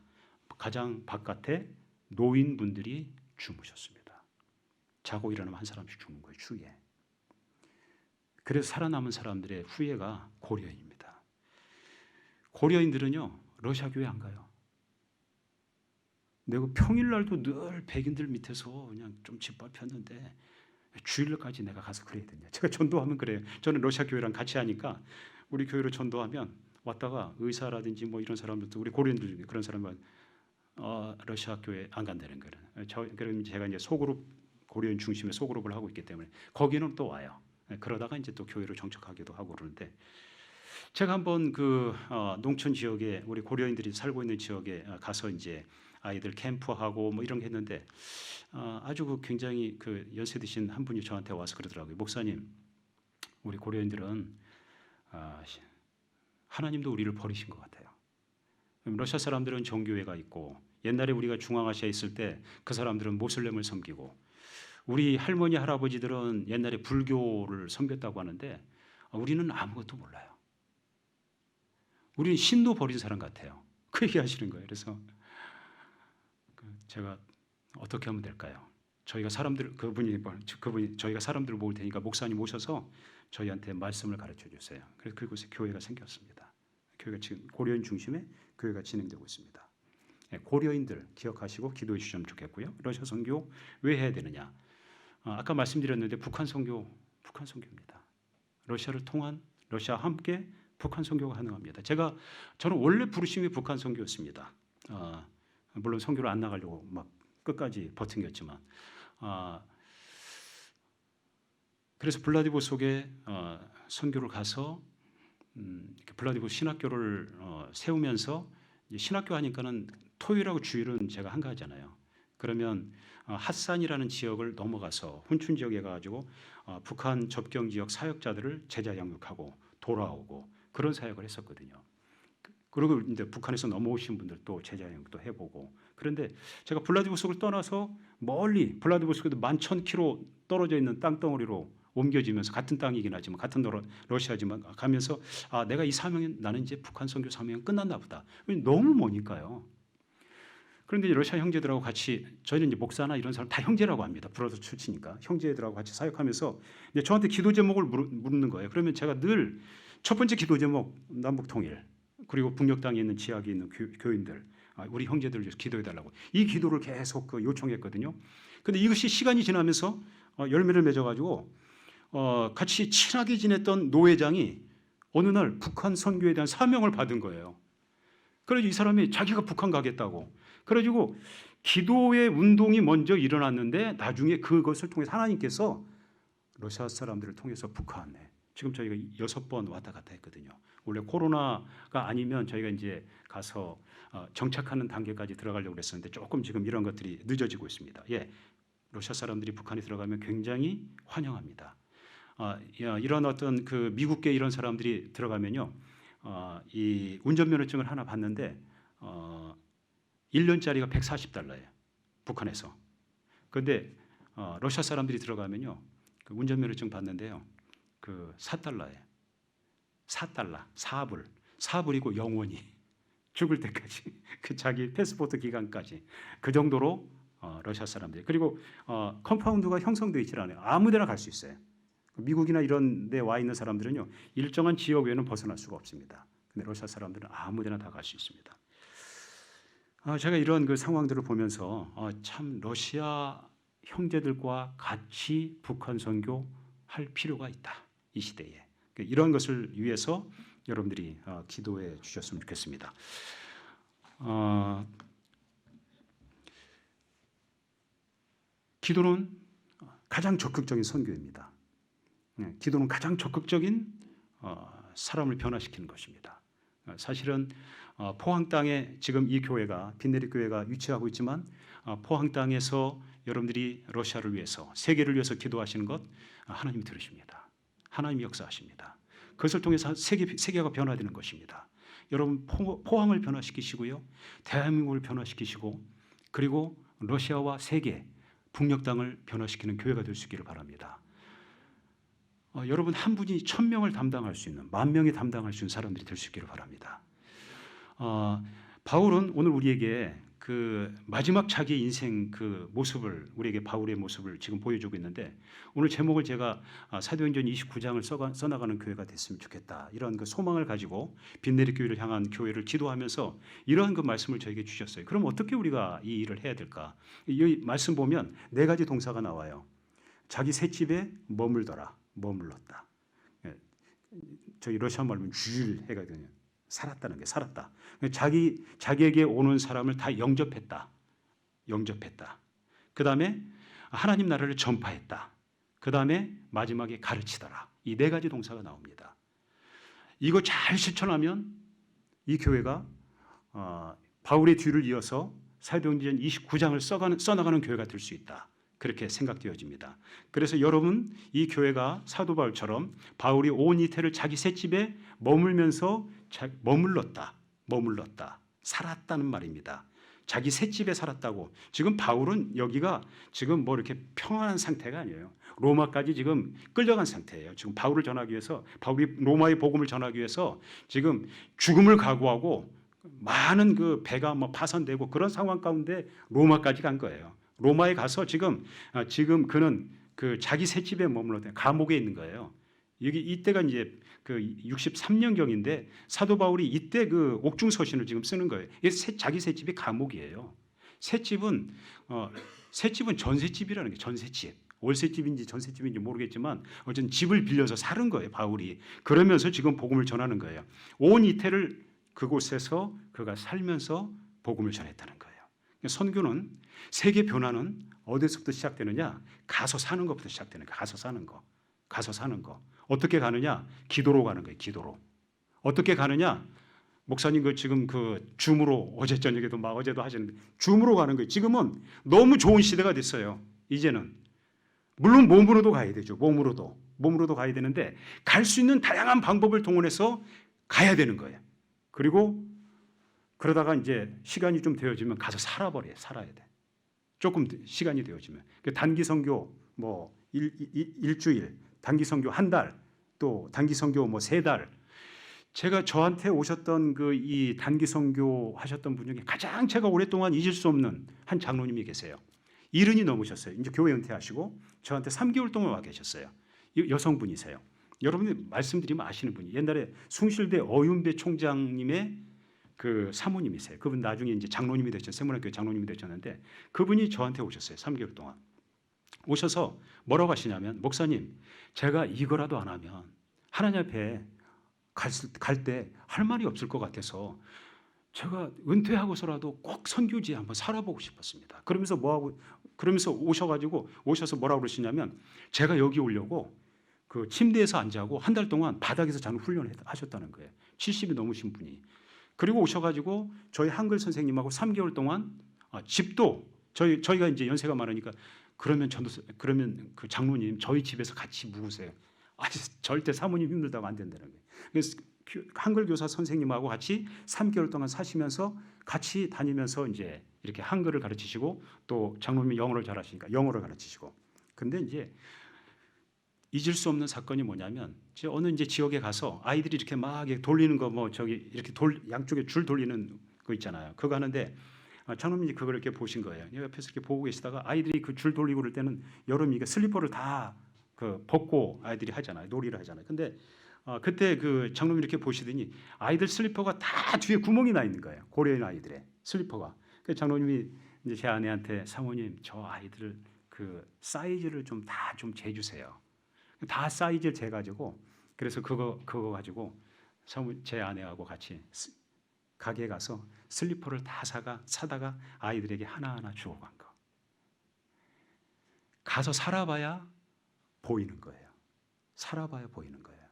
가장 바깥에 노인분들이 주무셨습니다. 자고 일어나면 한 사람씩 죽는 거예요, 주위에. 그래서 살아남은 사람들의 후예가 고려인입니다. 고려인들은요, 러시아 교회 안 가요. 내가 평일날도 늘 백인들 밑에서 그냥 좀 짓밟혔는데 주일날까지 내가 가서 그래야 되냐. 제가 전도하면 그래요. 저는 러시아 교회랑 같이 하니까 우리 교회로 전도하면 왔다가 의사라든지 뭐 이런 사람들도, 우리 고려인들 그런 사람은 러시아 교회 안 간다는 거예요. 그럼 제가 이제 소그룹, 고려인 중심의 소그룹을 하고 있기 때문에 거기는 또 와요. 그러다가 이제 또 교회로 정착하기도 하고 그러는데, 제가 한번 그 농촌 지역에 우리 고려인들이 살고 있는 지역에 가서 이제 아이들 캠프하고 뭐 이런 게 했는데 아주 그 굉장히 그 연세 드신 한 분이 저한테 와서 그러더라고요. 목사님, 우리 고려인들은 아, 하나님도 우리를 버리신 것 같아요. 러시아 사람들은 정교회가 있고 옛날에 우리가 중앙아시아에 있을 때 그 사람들은 모슬렘을 섬기고 우리 할머니 할아버지들은 옛날에 불교를 섬겼다고 하는데 우리는 아무것도 몰라요. 우리는 신도 버린 사람 같아요. 그 얘기 하시는 거예요. 그래서 제가 어떻게 하면 될까요? 저희가 그분이 저희가 사람들을 모을 테니까 목사님 오셔서 저희한테 말씀을 가르쳐 주세요. 그래서 그곳에 교회가 생겼습니다. 교회가 지금 고려인 중심의 교회가 진행되고 있습니다. 고려인들 기억하시고 기도해 주시면 좋겠고요. 러시아 선교 왜 해야 되느냐? 아까 말씀드렸는데 북한 선교입니다. 러시아를 통한 러시아와 함께 북한 선교가 가능합니다. 저는 원래 부르심이 북한 선교였습니다. 물론 선교를 안 나가려고 막 끝까지 버틴겼지만 그래서 블라디보스톡에 선교를 가서 블라디보스톡 신학교를 세우면서 신학교 하니까는 토요일하고 주일은 제가 한가하잖아요. 그러면 핫산이라는 지역을 넘어가서 훈춘 지역에 가지고 북한 접경 지역 사역자들을 제자 양육하고 돌아오고 그런 사역을 했었거든요. 그리고 이제 북한에서 넘어오신 분들도 제자 양육도 해보고 그런데 제가 블라디보스톡을 떠나서 멀리 블라디보스톡에도 11,000km 떨어져 있는 땅덩어리로 옮겨지면서 같은 땅이긴 하지만 같은 러시아지만 가면서 내가 이 사명이 나는 이제 북한 선교 사명이 끝났나 보다. 너무 머니까요. 그런데 러시아 형제들하고 같이 저희는 이제 목사나 이런 사람 다 형제라고 합니다. 브라더 출치니까 형제들하고 같이 사역하면서 이제 저한테 기도 제목을 묻는 거예요. 그러면 제가 늘 첫 번째 기도 제목 남북 통일 그리고 북녘 땅에 있는 지역에 있는 교인들 우리 형제들을 위해서 기도해 달라고 이 기도를 계속 요청했거든요. 그런데 이것이 시간이 지나면서 열매를 맺어가지고 같이 친하게 지냈던 노회장이 어느 날 북한 선교에 대한 사명을 받은 거예요. 그래서 이 사람이 자기가 북한 가겠다고. 그래가지고 기도의 운동이 먼저 일어났는데 나중에 그것을 통해서 하나님께서 러시아 사람들을 통해서 북한에 지금 저희가 6번 왔다 갔다 했거든요. 원래 코로나가 아니면 저희가 이제 가서 정착하는 단계까지 들어가려고 그랬었는데 조금 지금 이런 것들이 늦어지고 있습니다. 예, 러시아 사람들이 북한에 들어가면 굉장히 환영합니다. 이런 어떤 그 미국계 이런 사람들이 들어가면요, 이 운전면허증을 하나 받는데 1년짜리가 $140예요. 북한에서. 그런데 러시아 사람들이 들어가면요, 그 운전면허증 받는데요, 그 $4예요. $4불이고 영원히 죽을 때까지 그 자기 패스포트 기간까지 그 정도로 러시아 사람들이 그리고 컴파운드가 형성되어 있지 않아요. 아무데나 갈 수 있어요. 미국이나 이런 데 와 있는 사람들은요 일정한 지역 외에는 벗어날 수가 없습니다. 근데 러시아 사람들은 아무데나 다 갈 수 있습니다. 제가 이런 그 상황들을 보면서 참 러시아 형제들과 같이 북한 선교할 필요가 있다. 이 시대에 이런 것을 위해서 여러분들이 기도해 주셨으면 좋겠습니다. 기도는 가장 적극적인 선교입니다. 기도는 가장 적극적인 사람을 변화시키는 것입니다. 사실은 포항 땅에 지금 이 교회가 빈내리 교회가 위치하고 있지만 포항 땅에서 여러분들이 러시아를 위해서 세계를 위해서 기도하시는 것 하나님이 들으십니다. 하나님이 역사하십니다. 그것을 통해서 세계가 변화되는 것입니다. 여러분 포항을 변화시키시고요. 대한민국을 변화시키시고 그리고 러시아와 세계 북녘 땅을 변화시키는 교회가 될 수 있기를 바랍니다. 여러분 한 분이 1000명을 담당할 수 있는 10,000명이 담당할 수 있는 사람들이 될 수 있기를 바랍니다. 바울은 오늘 우리에게 그 마지막 자기 인생 그 모습을 우리에게 바울의 모습을 지금 보여주고 있는데 오늘 제목을 제가 사도행전 29장을 써나가는 교회가 됐으면 좋겠다 이런 그 소망을 가지고 빈내리 교회를 향한 교회를 기도하면서 이러한 그 말씀을 저에게 주셨어요. 그럼 어떻게 우리가 이 일을 해야 될까? 이 말씀 보면 4가지 동사가 나와요. 자기 셋집에 머물렀다. 저희 러시아 말로 주일 해가지고 살았다는 게 살았다. 자기에게 오는 사람을 다 영접했다. 그 다음에 하나님 나라를 전파했다. 그 다음에 마지막에 가르치더라. 이 4가지 동사가 나옵니다. 이거 잘 실천하면 이 교회가 바울의 뒤를 이어서 사도행전 29장을 써나가는 교회가 될 수 있다. 그렇게 생각되어집니다. 그래서 여러분, 이 교회가 사도 바울처럼 바울이 온 이태를 자기 셋집에 머물면서 머물렀다, 살았다는 말입니다. 자기 셋집에 살았다고. 지금 바울은 여기가 지금 뭐 이렇게 평안한 상태가 아니에요. 로마까지 지금 끌려간 상태예요. 지금 바울을 전하기 위해서, 바울이 로마의 복음을 전하기 위해서 지금 죽음을 각오하고 많은 그 배가 뭐 파손되고 그런 상황 가운데 로마까지 간 거예요. 로마에 가서 지금 그는 그 자기 셋집에 머물렀대. 감옥에 있는 거예요. 여기 이때가 이제 그 63년경인데 사도 바울이 이때 그 옥중서신을 지금 쓰는 거예요. 자기 셋집이 감옥이에요. 셋집은 전셋집이라는 게 전셋집. 월셋집인지 전셋집인지 모르겠지만 어쨌든 집을 빌려서 사는 거예요, 바울이. 그러면서 지금 복음을 전하는 거예요. 온 이태를 그곳에서 그가 살면서 복음을 전했다는 거예요. 선교는, 세계 변화는 어디서부터 시작되느냐? 가서 사는 것부터 시작되는 거예요. 가서 사는 거. 어떻게 가느냐? 기도로 가는 거예요. 기도로. 어떻게 가느냐? 목사님 그 지금 그 줌으로 어제 저녁에도 막 어제도 하시는데 줌으로 가는 거예요. 지금은 너무 좋은 시대가 됐어요. 이제는. 물론 몸으로도 가야 되죠. 몸으로도 가야 되는데 갈 수 있는 다양한 방법을 동원해서 가야 되는 거예요. 그리고 그러다가 이제 시간이 좀 되어지면 가서 살아야 돼. 조금 시간이 되어지면. 단기 선교 뭐 일주일, 단기 선교 한 달, 또 단기 선교 뭐 3달. 제가 저한테 오셨던 그 이 단기 선교 하셨던 분 중에 가장 제가 오랫동안 잊을 수 없는 한 장로님이 계세요. 70이 넘으셨어요. 이제 교회 은퇴하시고 저한테 3개월 동안 와 계셨어요. 여성분이세요. 여러분이 말씀드리면 아시는 분이 옛날에 숭실대 어윤배 총장님의 그 사모님이세요. 그분 나중에 이제 장로님이 되셨어요. 세문학교 장로님이 되셨는데 그분이 저한테 오셨어요. 3개월 동안. 오셔서 뭐라고 하시냐면, 목사님, 제가 이거라도 안 하면 하나님 앞에 갈 때 할 말이 없을 것 같아서 제가 은퇴하고서라도 꼭 선교지에 한번 살아보고 싶었습니다. 그러면서 오셔서 뭐라고 그러시냐면, 제가 여기 오려고 그 침대에서 안 자고 한 달 동안 바닥에서 자는 훈련을 하셨다는 거예요. 70이 넘으신 분이. 그리고 오셔가지고 저희 한글 선생님하고 3개월 동안 집도 저희가 이제 연세가 많으니까 그러면 그 장로님 저희 집에서 같이 묵으세요. 절대 사모님 힘들다고 안 된다는 거예요. 그래서 한글 교사 선생님하고 같이 3개월 동안 사시면서 같이 다니면서 이제 이렇게 한글을 가르치시고 또 장로님이 영어를 잘하시니까 영어를 가르치시고. 근데 이제 잊을 수 없는 사건이 뭐냐면, 어느 이제 지역에 가서 아이들이 이렇게 막 돌리는 거 뭐 저기 이렇게 양쪽에 줄 돌리는 거 있잖아요. 그거 하는데 장로님이 그걸 이렇게 보신 거예요. 옆에서 이렇게 보고 계시다가 아이들이 그 줄 돌리고 그럴 때는 여름이니까 슬리퍼를 다 그 벗고 아이들이 하잖아요. 놀이를 하잖아요. 근데 그때 그 장로님이 이렇게 보시더니 아이들 슬리퍼가 다 뒤에 구멍이 나 있는 거예요. 고려인 아이들의 슬리퍼가. 그래서 장로님이 이제 제 아내한테, 사모님 저 아이들 그 사이즈를 좀 다 좀 재주세요. 다 사이즈를 재가지고, 그래서 그거 가지고 제 아내하고 같이 가게에 가서 슬리퍼를 다 사다가 아이들에게 하나하나 주고 간 거. 가서 살아봐야 보이는 거예요. 살아봐야 보이는 거예요.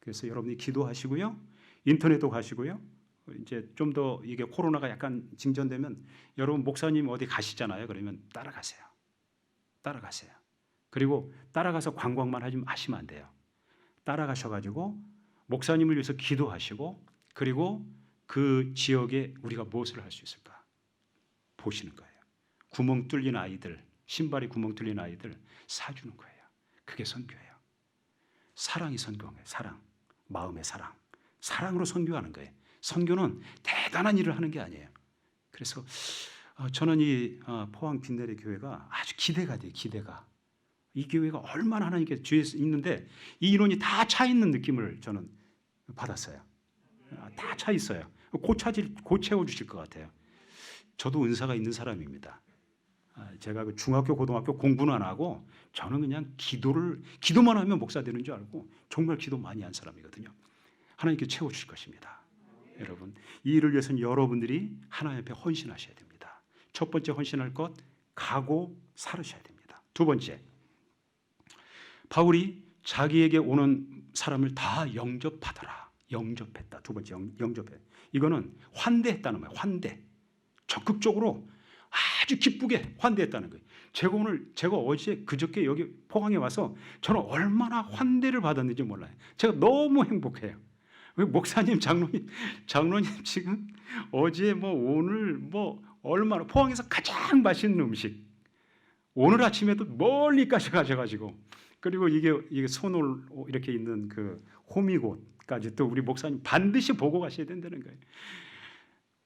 그래서 여러분이 기도하시고요, 인터넷도 가시고요. 이제 좀 더 이게 코로나가 약간 진전되면 여러분 목사님 어디 가시잖아요. 그러면 따라가세요. 그리고 따라가서 관광만 하시면 안 돼요. 따라가셔가지고 목사님을 위해서 기도하시고, 그리고 그 지역에 우리가 무엇을 할 수 있을까 보시는 거예요. 구멍 뚫린 아이들, 신발에 구멍 뚫린 아이들 사주는 거예요. 그게 선교예요. 사랑이 선교예요. 사랑, 마음의 사랑, 사랑으로 선교하는 거예요. 선교는 대단한 일을 하는 게 아니에요. 그래서 저는 이 포항 빈내리 교회가 아주 기대가 돼요. 이 교회가 얼마나 하나님께 뒤에 있는데 이 인원이 다 차 있는 느낌을 저는 받았어요. 다 차 있어요. 곧 채워주실 것 같아요. 저도 은사가 있는 사람입니다. 제가 그 중학교, 고등학교 공부는 안 하고 저는 그냥 기도만 하면 목사 되는 줄 알고 정말 기도 많이 한 사람이거든요. 하나님께 채워주실 것입니다. 여러분, 이 일을 위해서는 여러분들이 하나님 앞에 헌신하셔야 됩니다. 첫 번째 헌신할 것, 가고 살으셔야 됩니다. 두 번째, 바울이 자기에게 오는 사람을 다 영접하더라. 영접했다. 두 번째 영접해. 이거는 환대했다는 거예요. 환대. 적극적으로 아주 기쁘게 환대했다는 거예요. 제가 어제 그저께 여기 포항에 와서 저는 얼마나 환대를 받았는지 몰라요. 제가 너무 행복해요. 목사님, 장로님 지금 어제 뭐 오늘 뭐 얼마나 포항에서 가장 맛있는 음식 오늘 아침에도 멀리까지 가셔가지고 그리고 이게 손을 이렇게 있는 그 호미곶까지 또 우리 목사님 반드시 보고 가셔야 된다는 거예요.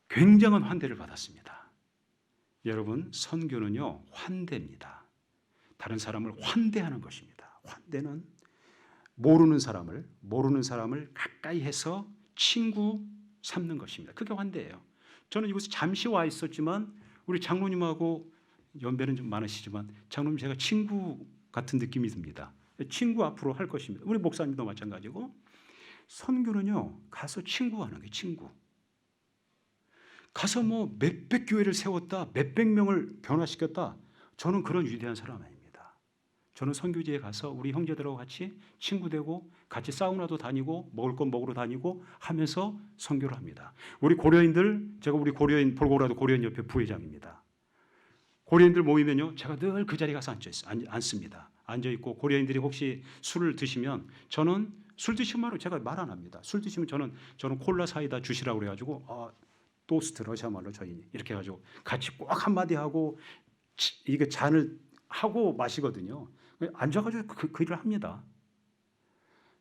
굉장한 환대를 받았습니다. 여러분, 선교는요 환대입니다. 다른 사람을 환대하는 것입니다. 환대는 모르는 사람을 가까이 해서 친구 삼는 것입니다. 그게 환대예요. 저는 이곳에 잠시 와 있었지만 우리 장로님하고 연배는 좀 많으시지만 장로님 제가 친구 같은 느낌이 듭니다. 친구 앞으로 할 것입니다. 우리 목사님도 마찬가지고 선교는요 가서 친구하는 게 친구. 가서 뭐 몇백 교회를 세웠다, 몇백 명을 변화시켰다. 저는 그런 위대한 사람 아닙니다. 저는 선교지에 가서 우리 형제들하고 같이 친구 되고 같이 사우나도 다니고 먹을 건 먹으러 다니고 하면서 선교를 합니다. 우리 고려인들, 제가 우리 고려인 볼고라도 고려인 협회 부회장입니다. 고려인들 모이면요 제가 늘 그 자리에 가서 앉습니다. 앉아있고 고려인들이 혹시 술을 드시면 저는 술 드시면 제가 말 안 합니다. 술 드시면 저는 콜라 사이다 주시라고 그래가지고 토스트 러시아 말로 저희 이렇게 해가지고 같이 꼭 한마디 하고 이게 잔을 하고 마시거든요. 앉아가지고 그 일을 합니다.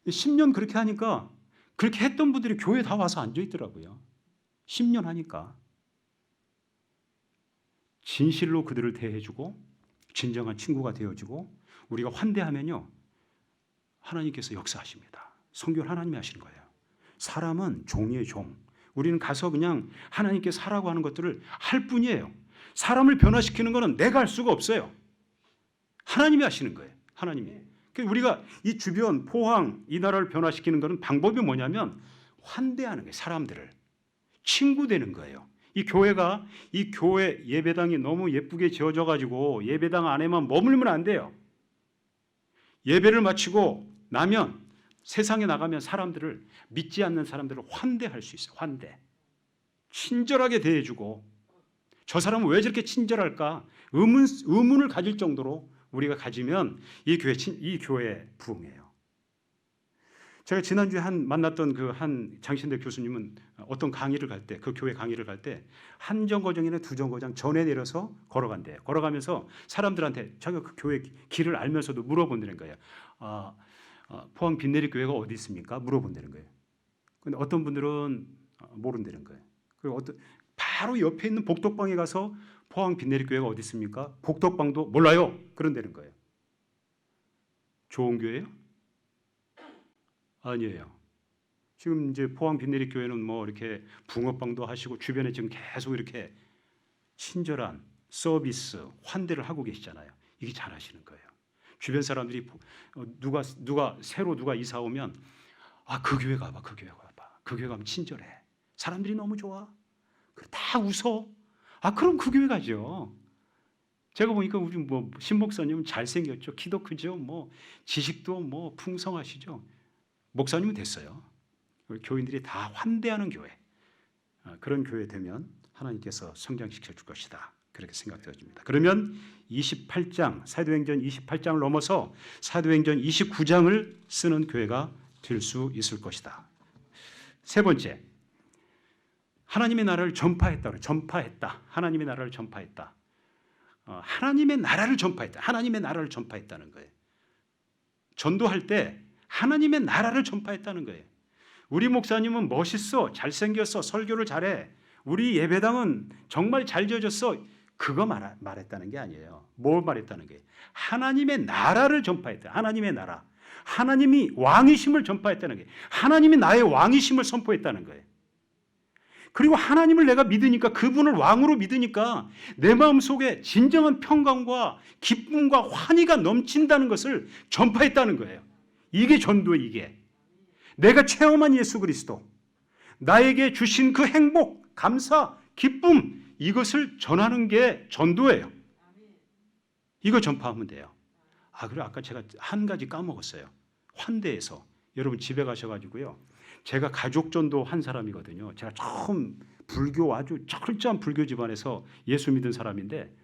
10년 그렇게 하니까 그렇게 했던 분들이 교회에 다 와서 앉아있더라고요. 10년 하니까 진실로 그들을 대해주고 진정한 친구가 되어주고 우리가 환대하면요 하나님께서 역사하십니다. 선교를 하나님이 하시는 거예요. 사람은 종이의 종. 우리는 가서 그냥 하나님께서 하라고 하는 것들을 할 뿐이에요. 사람을 변화시키는 것은 내가 할 수가 없어요. 하나님이 하시는 거예요. 하나님이. 우리가 이 주변 포항 이 나라를 변화시키는 것은 방법이 뭐냐면 환대하는 거예요. 사람들을. 친구 되는 거예요. 이 교회 예배당이 너무 예쁘게 지어져 가지고 예배당 안에만 머물면 안 돼요. 예배를 마치고 나면 세상에 나가면 사람들을 믿지 않는 사람들을 환대할 수 있어요. 환대. 친절하게 대해주고 저 사람은 왜 저렇게 친절할까? 의문을 가질 정도로 우리가 가지면 이 교회의 부흥이에요. 제가 지난주에 만났던 그 한 장신대 교수님은 어떤 강의를 갈 때, 그 교회 강의를 갈 때 한 정거장이나 두 정거장 전에 내려서 걸어간대요. 걸어가면서 사람들한테 자기가 그 교회 길을 알면서도 물어본다는 거예요. 포항 빈내리 교회가 어디 있습니까? 물어본다는 거예요. 근데 어떤 분들은 모른다는 거예요. 그리고 바로 옆에 있는 복덕방에 가서 포항 빈내리 교회가 어디 있습니까? 복덕방도 몰라요. 그런다는 거예요. 좋은 교회예요? 아니에요. 지금 이제 포항 빈내리 교회는 뭐 이렇게 붕어빵도 하시고 주변에 지금 계속 이렇게 친절한 서비스, 환대를 하고 계시잖아요. 이게 잘하시는 거예요. 주변 사람들이 새로 누가 이사 오면 그 교회 가봐, 그 교회 가봐. 그 교회 가면 친절해. 사람들이 너무 좋아. 다 웃어. 그럼 그 교회 가죠. 제가 보니까 우리 뭐 신목사님은 잘생겼죠. 키도 크죠. 뭐 지식도 뭐 풍성하시죠. 목사님은 됐어요. 우리 교인들이 다 환대하는 교회. 그런 교회 되면 하나님께서 성장시켜 줄 것이다. 그렇게 생각되어집니다. 그러면 28장, 사도행전 28장을 넘어서 사도행전 29장을 쓰는 교회가 될 수 있을 것이다. 세 번째, 하나님의 나라를 전파했다. 전파했다. 하나님의 나라를 전파했다. 하나님의 나라를 전파했다. 하나님의 나라를 전파했다는 거예요. 전도할 때 하나님의 나라를 전파했다는 거예요. 우리 목사님은 멋있어, 잘생겼어, 설교를 잘해. 우리 예배당은 정말 잘 지어졌어. 그거 말했다는 게 아니에요. 뭘 말했다는 거예요? 하나님의 나라를 전파했다. 하나님의 나라. 하나님이 왕이심을 전파했다는 거예요. 하나님이 나의 왕이심을 선포했다는 거예요. 그리고 하나님을 내가 믿으니까, 그분을 왕으로 믿으니까 내 마음속에 진정한 평강과 기쁨과 환희가 넘친다는 것을 전파했다는 거예요. 이게 전도예요. 이게 내가 체험한 예수 그리스도, 나에게 주신 그 행복, 감사, 기쁨, 이것을 전하는 게 전도예요. 이거 전파하면 돼요. 그리고 아까 제가 한 가지 까먹었어요. 환대에서 여러분 집에 가셔가지고요, 제가 가족 전도 한 사람이거든요. 제가 처음 불교 아주 철저한 불교 집안에서 예수 믿은 사람인데,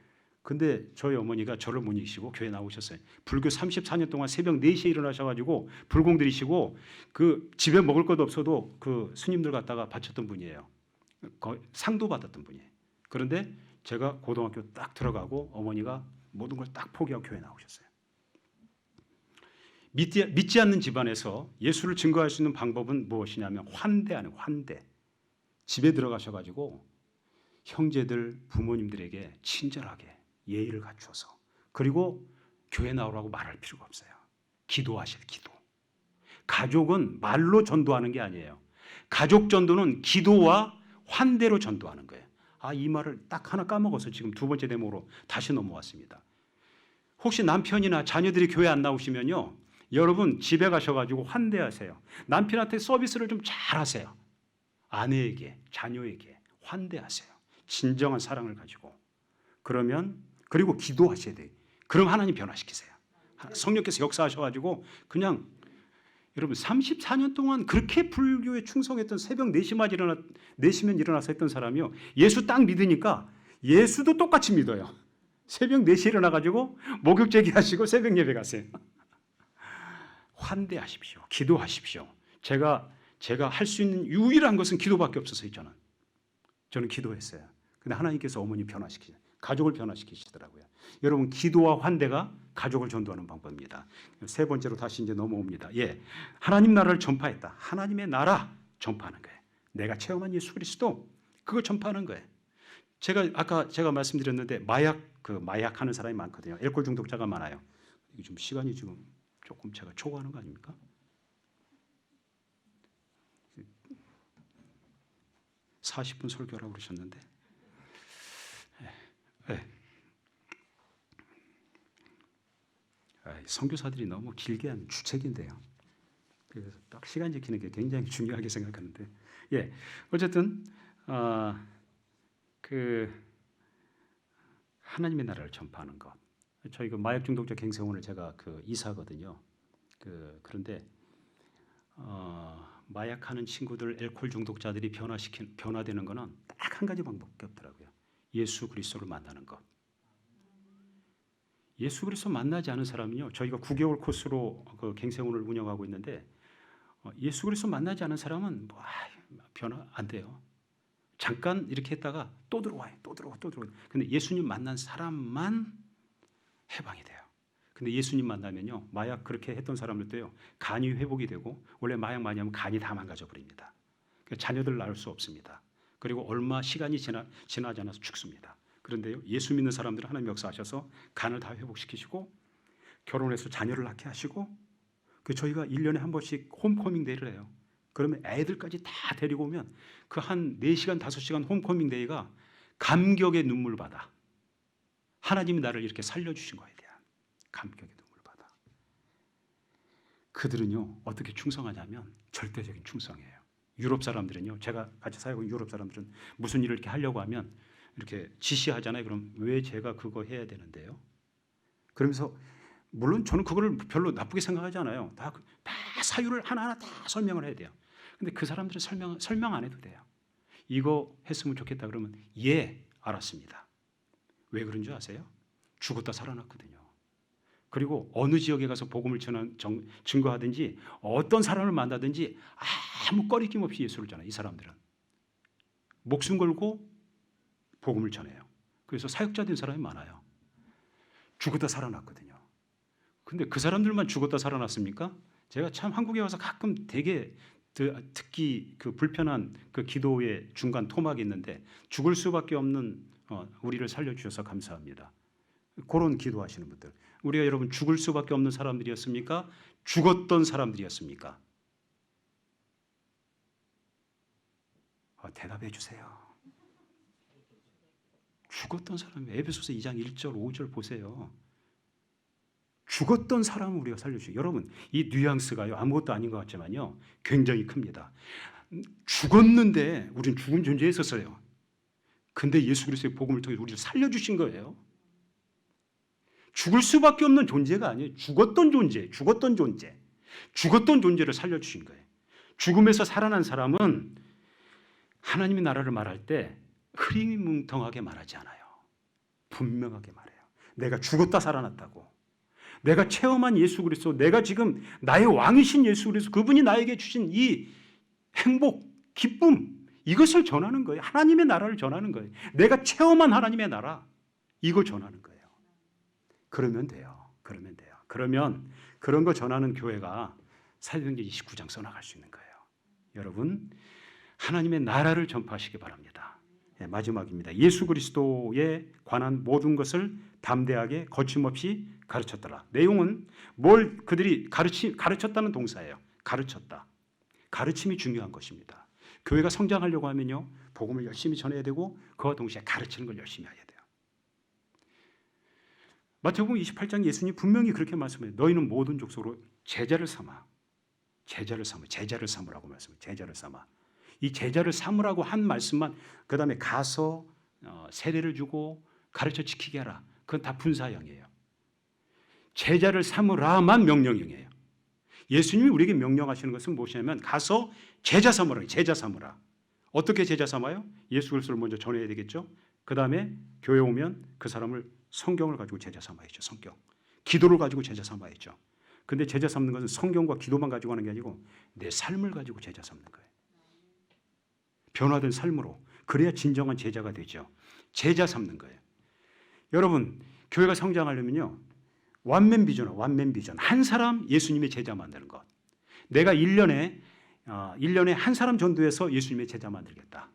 근데 저희 어머니가 저를 못 이기시고 교회 나오셨어요. 불교 34년 동안 새벽 4시에 일어나셔가지고 불공 들이시고 그 집에 먹을 것도 없어도 그 스님들 갖다가 바쳤던 분이에요. 상도 받았던 분이에요. 그런데 제가 고등학교 딱 들어가고 어머니가 모든 걸 딱 포기하고 교회 나오셨어요. 믿지 않는 집안에서 예수를 증거할 수 있는 방법은 무엇이냐면 환대하는 환대. 집에 들어가셔가지고 형제들 부모님들에게 친절하게 예의를 갖추어서, 그리고 교회 나오라고 말할 필요가 없어요. 기도하실 기도. 가족은 말로 전도하는 게 아니에요. 가족 전도는 기도와 환대로 전도하는 거예요. 이 말을 딱 하나 까먹어서 지금 두 번째 대목으로 다시 넘어왔습니다. 혹시 남편이나 자녀들이 교회 안 나오시면요, 여러분 집에 가셔가지고 환대하세요. 남편한테 서비스를 좀 잘하세요. 아내에게, 자녀에게 환대하세요. 진정한 사랑을 가지고. 그리고 기도하셔야 돼요. 그럼 하나님 변화시키세요. 성령께서 역사하셔가지고 그냥 여러분 34년 동안 그렇게 불교에 충성했던, 새벽 4시면 일어나서 했던 사람이요, 예수 딱 믿으니까 예수도 똑같이 믿어요. 새벽 4시에 일어나가지고 목욕제기 하시고 새벽 예배 가세요. 환대하십시오. 기도하십시오. 제가 할 수 있는 유일한 것은 기도밖에 없어서요. 저는 기도했어요. 근데 하나님께서 어머니 가족을 변화시키시더라고요. 여러분, 기도와 환대가 가족을 전도하는 방법입니다. 세 번째로 다시 이제 넘어옵니다. 하나님 나라를 전파했다. 하나님의 나라 전파하는 거예요. 내가 체험한 예수 그리스도, 그걸 전파하는 거예요. 아까 제가 말씀드렸는데 마약하는 사람이 많거든요. 알코올 중독자가 많아요. 이게 좀 시간이 지금 조금 제가 초과하는 거 아닙니까? (40분) 설교라고 그러셨는데, 선교사들이 너무 길게 하면 주책인데요. 그래서 딱 시간 지키는 게 굉장히 중요하게 생각하는데, 어쨌든 하나님의 나라를 전파하는 것. 저희 마약 중독자 갱생원을 제가 이사거든요. 그런데 마약하는 친구들, 알코올 중독자들이 변화되는 것은 딱 한 가지 방법밖에 없더라고요. 예수 그리스도를 만나는 것. 예수 그리스도 만나지 않은 사람은요, 저희가 9개월 코스로 갱생원을 운영하고 있는데, 예수 그리스도 만나지 않은 사람은 변화 안 돼요. 잠깐 이렇게 했다가 또 들어와요. 또 들어와. 근데 예수님 만난 사람만 해방이 돼요. 근데 예수님 만나면요, 마약 그렇게 했던 사람들도요, 간이 회복이 되고, 원래 마약 많이 하면 간이 다 망가져 버립니다. 자녀들 낳을 수 없습니다. 그리고 얼마 시간이 지나지 않아서 죽습니다. 그런데요, 예수 믿는 사람들은 하나님 역사하셔서 간을 다 회복시키시고, 결혼해서 자녀를 낳게 하시고, 저희가 1년에 한 번씩 홈커밍 데이를 해요. 그러면 애들까지 다 데리고 오면 그 한 4시간 5시간 홈커밍 데이가 감격의 눈물 받아. 하나님이 나를 이렇게 살려주신 거에 대한 감격의 눈물 받아. 그들은요, 어떻게 충성하냐면 절대적인 충성이에요. 유럽 사람들은요, 제가 같이 사역한 유럽 사람들은 무슨 일을 이렇게 하려고 하면 이렇게 지시하잖아요. 그럼 왜 제가 그거 해야 되는데요? 그러면서 물론 저는 그거를 별로 나쁘게 생각하지 않아요. 다 사유를 하나하나 다 설명을 해야 돼요. 근데 그 사람들은 설명 안 해도 돼요. 이거 했으면 좋겠다 그러면 알았습니다. 왜 그런 줄 아세요? 죽었다 살아났거든요. 그리고 어느 지역에 가서 복음을 증거하든지 어떤 사람을 만나든지 아무 꺼리낌 없이 예수를 전해요. 이 사람들은 목숨 걸고 복음을 전해요. 그래서 사역자 된 사람이 많아요. 죽었다 살아났거든요. 근데 그 사람들만 죽었다 살아났습니까? 제가 참 한국에 와서 가끔 되게 듣기 불편한 기도의 중간 토막이 있는데, 죽을 수밖에 없는 우리를 살려주셔서 감사합니다. 그런 기도하시는 분들, 우리가 여러분 죽을 수밖에 없는 사람들이었습니까? 죽었던 사람들이었습니까? 대답해 주세요. 죽었던 사람이 에베소서 2장 1절 5절 보세요. 죽었던 사람을 우리가 살려주세요. 여러분, 이 뉘앙스가요, 아무것도 아닌 것 같지만요, 굉장히 큽니다. 죽었는데 우리는 죽은 존재에 있었어요. 근데 예수 그리스도의 복음을 통해 우리를 살려주신 거예요. 죽을 수밖에 없는 존재가 아니에요. 죽었던 존재를 살려주신 거예요. 죽음에서 살아난 사람은 하나님의 나라를 말할 때 흐리뭉텅하게 말하지 않아요. 분명하게 말해요. 내가 죽었다 살아났다고. 내가 체험한 예수 그리스도, 내가 지금 나의 왕이신 예수 그리스도, 그분이 나에게 주신 이 행복, 기쁨, 이것을 전하는 거예요. 하나님의 나라를 전하는 거예요. 내가 체험한 하나님의 나라, 이걸 전하는 거예요. 그러면 돼요. 그러면 돼요. 그러면 그런 거 전하는 교회가 사도행전 29장 써나갈 수 있는 거예요. 여러분, 하나님의 나라를 전파하시기 바랍니다. 네, 마지막입니다. 예수 그리스도에 관한 모든 것을 담대하게 거침없이 가르쳤더라. 내용은 뭘 그들이 가르쳤다는 동사예요. 가르쳤다. 가르침이 중요한 것입니다. 교회가 성장하려고 하면요, 복음을 열심히 전해야 되고 그와 동시에 가르치는 걸 열심히 해야 돼요. 마태복음 28장 예수님 분명히 그렇게 말씀해요. 너희는 모든 족속으로 제자를 삼아. 제자를 삼으라고 말씀해요. 제자를 삼아. 이 제자를 삼으라고 한 말씀만, 그 다음에 가서 세례를 주고 가르쳐 지키게 하라. 그건 다 분사형이에요. 제자를 삼으라만 명령형이에요. 예수님이 우리에게 명령하시는 것은 무엇이냐면 가서 제자 삼으라. 제자 삼으라. 어떻게 제자 삼아요? 예수 그리스도를 먼저 전해야 되겠죠. 그 다음에 교회 오면 그 사람을 성경을 가지고 제자 삼아야죠. 성경. 기도를 가지고 제자 삼아야죠. 근데 제자 삼는 것은 성경과 기도만 가지고 하는 게 아니고 내 삶을 가지고 제자 삼는 거예요. 변화된 삶으로. 그래야 진정한 제자가 되죠. 제자 삼는 거예요. 여러분, 교회가 성장하려면요, 완맨 비전. 한 사람 예수님의 제자 만드는 것. 내가 1년에 한 사람 전도해서 예수님의 제자 만들겠다.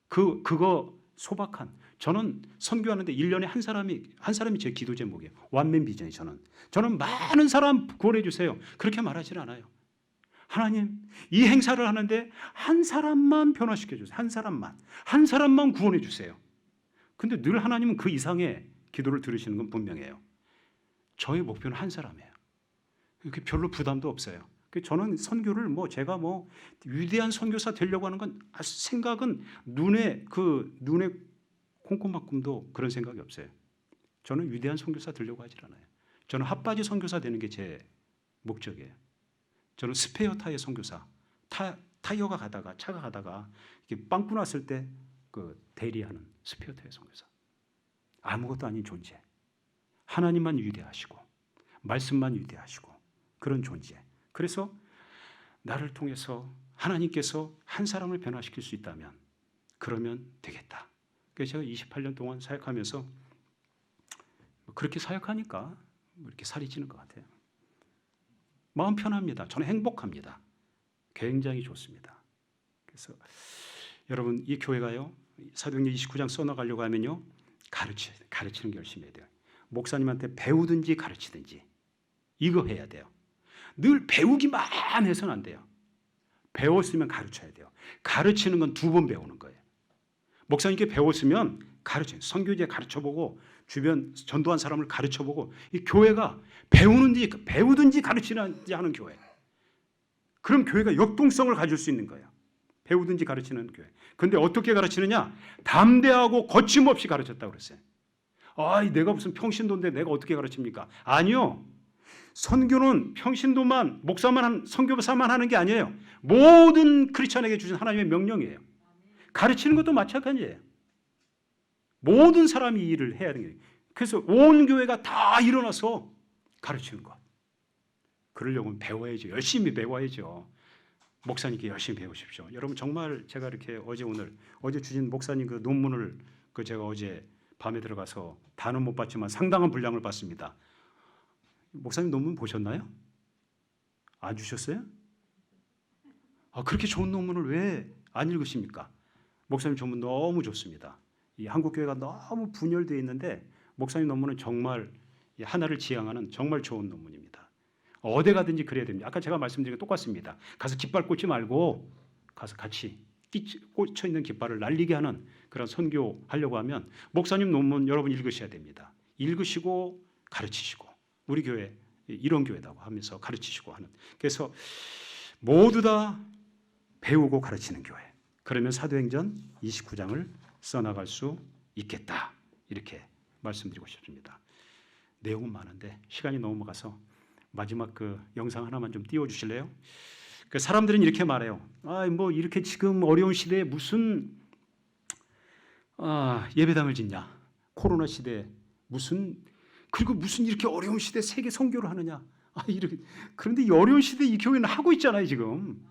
그거 소박한. 저는 선교하는데 1년에 한 사람이 제 기도 제목이에요. 완맨 비전이 저는 많은 사람 구원해 주세요. 그렇게 말하질 않아요. 하나님, 이 행사를 하는데 한 사람만 변화시켜 주세요. 한 사람만 구원해 주세요. 근데 늘 하나님은 그 이상의 기도를 들으시는 건 분명해요. 저의 목표는 한 사람이에요. 이렇게 별로 부담도 없어요. 저는 선교를 제가 위대한 선교사 되려고 하는 건 생각은 눈에 콩콩만큼도 그런 생각이 없어요. 저는 위대한 선교사 되려고 하질 않아요. 저는 핫바지 선교사 되는 게 제 목적이에요. 저는 스페어 타이어 선교사, 타이어가 가다가 차가 가다가 이렇게 빵꾸 났을 때 그 대리하는 스페어 타이어 선교사. 아무것도 아닌 존재. 하나님만 위대하시고 말씀만 위대하시고 그런 존재. 그래서 나를 통해서 하나님께서 한 사람을 변화시킬 수 있다면 그러면 되겠다. 그래서 제가 28년 동안 사역하면서 그렇게 사역하니까 이렇게 살이 찌는 것 같아요. 마음 편합니다. 저는 행복합니다. 굉장히 좋습니다. 그래서 여러분, 이 교회가요, 사도행전 29장 써나가려고 하면요, 가르치는 게 열심히 해야 돼요. 목사님한테 배우든지 가르치든지 이거 해야 돼요. 늘 배우기만 해서는 안 돼요. 배웠으면 가르쳐야 돼요. 가르치는 건 2번 배우는 거예요. 목사님께 배웠으면 가르쳐요. 선교제 가르쳐보고 주변 전도한 사람을 가르쳐보고, 이 교회가 배우든지 가르치든지 하는 교회. 그럼 교회가 역동성을 가질 수 있는 거예요. 배우든지 가르치는 교회. 근데 어떻게 가르치느냐? 담대하고 거침없이 가르쳤다고 그랬어요. 내가 무슨 평신도인데 내가 어떻게 가르칩니까? 아니요. 선교는 평신도만, 목사만, 선교사만 하는 게 아니에요. 모든 크리스천에게 주신 하나님의 명령이에요. 가르치는 것도 마찬가지예요. 모든 사람이 이 일을 해야 되는 거예요. 그래서 온 교회가 다 일어나서 가르치는 것. 그러려면 배워야죠. 열심히 배워야죠. 목사님께 열심히 배우십시오. 여러분, 정말 제가 이렇게 어제 주신 목사님 그 논문을 제가 어제 밤에 들어가서 다는 못 봤지만 상당한 분량을 봤습니다. 목사님 논문 보셨나요? 안 주셨어요? 그렇게 좋은 논문을 왜 안 읽으십니까? 목사님 논문 너무 좋습니다. 이 한국교회가 너무 분열되어 있는데 목사님 논문은 정말 하나를 지향하는 정말 좋은 논문입니다. 어디 가든지 그래야 됩니다. 아까 제가 말씀드린 게 똑같습니다. 가서 깃발 꽂지 말고 가서 같이 꽂혀 있는 깃발을 날리게 하는 그런 선교하려고 하면 목사님 논문 여러분 읽으셔야 됩니다. 읽으시고 가르치시고, 우리 교회 이런 교회다고 하면서 가르치시고 하는. 그래서 모두 다 배우고 가르치는 교회. 그러면 사도행전 29장을 써나갈 수 있겠다. 이렇게 말씀드리고 싶습니다. 내용은 많은데 시간이 너무 가서 마지막 그 영상 하나만 좀 띄워주실래요? 그 사람들은 이렇게 말해요. 뭐 이렇게 지금 어려운 시대에 무슨 예배당을 짓냐? 코로나 시대에 그리고 무슨 이렇게 어려운 시대에 세계 선교를 하느냐? 이렇게. 그런데 이 어려운 시대에 이 교회는 하고 있잖아요, 지금.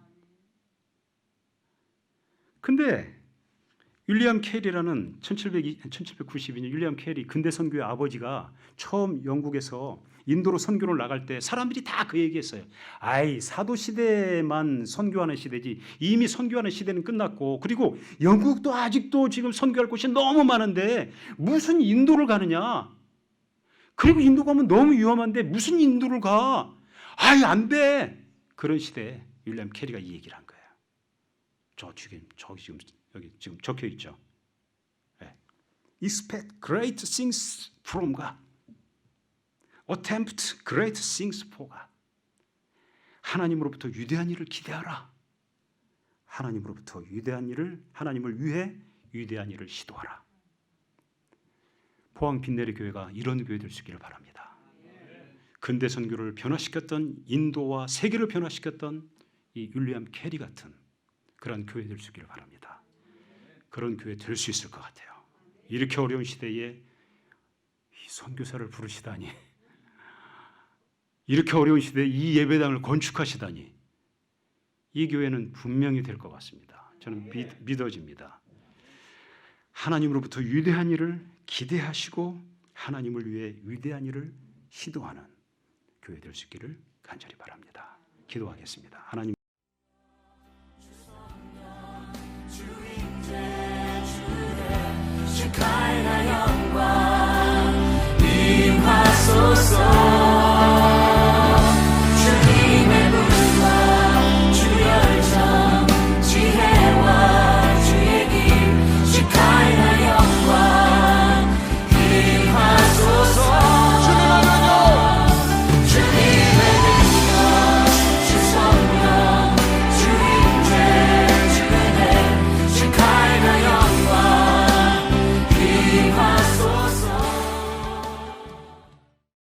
근데 윌리엄 캐리라는 1792년 윌리엄 캐리 근대 선교의 아버지가 처음 영국에서 인도로 선교를 나갈 때 사람들이 다 그 얘기했어요. 사도 시대만 선교하는 시대지 이미 선교하는 시대는 끝났고, 그리고 영국도 아직도 지금 선교할 곳이 너무 많은데 무슨 인도를 가느냐? 그리고 인도 가면 너무 위험한데 무슨 인도를 가? 안 돼. 그런 시대에 윌리엄 캐리가 이 얘기를 한 거예요. 여기 지금 적혀 있죠. Expect great things from God. Attempt great things for God. 하나님으로부터 위대한 일을 기대하라. 하나님으로부터 위대한 일을, 하나님을 위해 위대한 일을 시도하라. 포항 빈내리 교회가 이런 교회 될 수 있기를 바랍니다. 근대 선교를 변화시켰던, 인도와 세계를 변화시켰던 이 윌리엄 캐리 같은 그런 교회 될 수 있기를 바랍니다. 그런 교회 될 수 있을 것 같아요. 이렇게 어려운 시대에 이 선교사를 부르시다니, 이렇게 어려운 시대에 이 예배당을 건축하시다니, 이 교회는 분명히 될 것 같습니다. 저는 믿어집니다. 하나님으로부터 위대한 일을 기대하시고 하나님을 위해 위대한 일을 시도하는 교회 될 수 있기를 간절히 바랍니다. 기도하겠습니다. 하나님.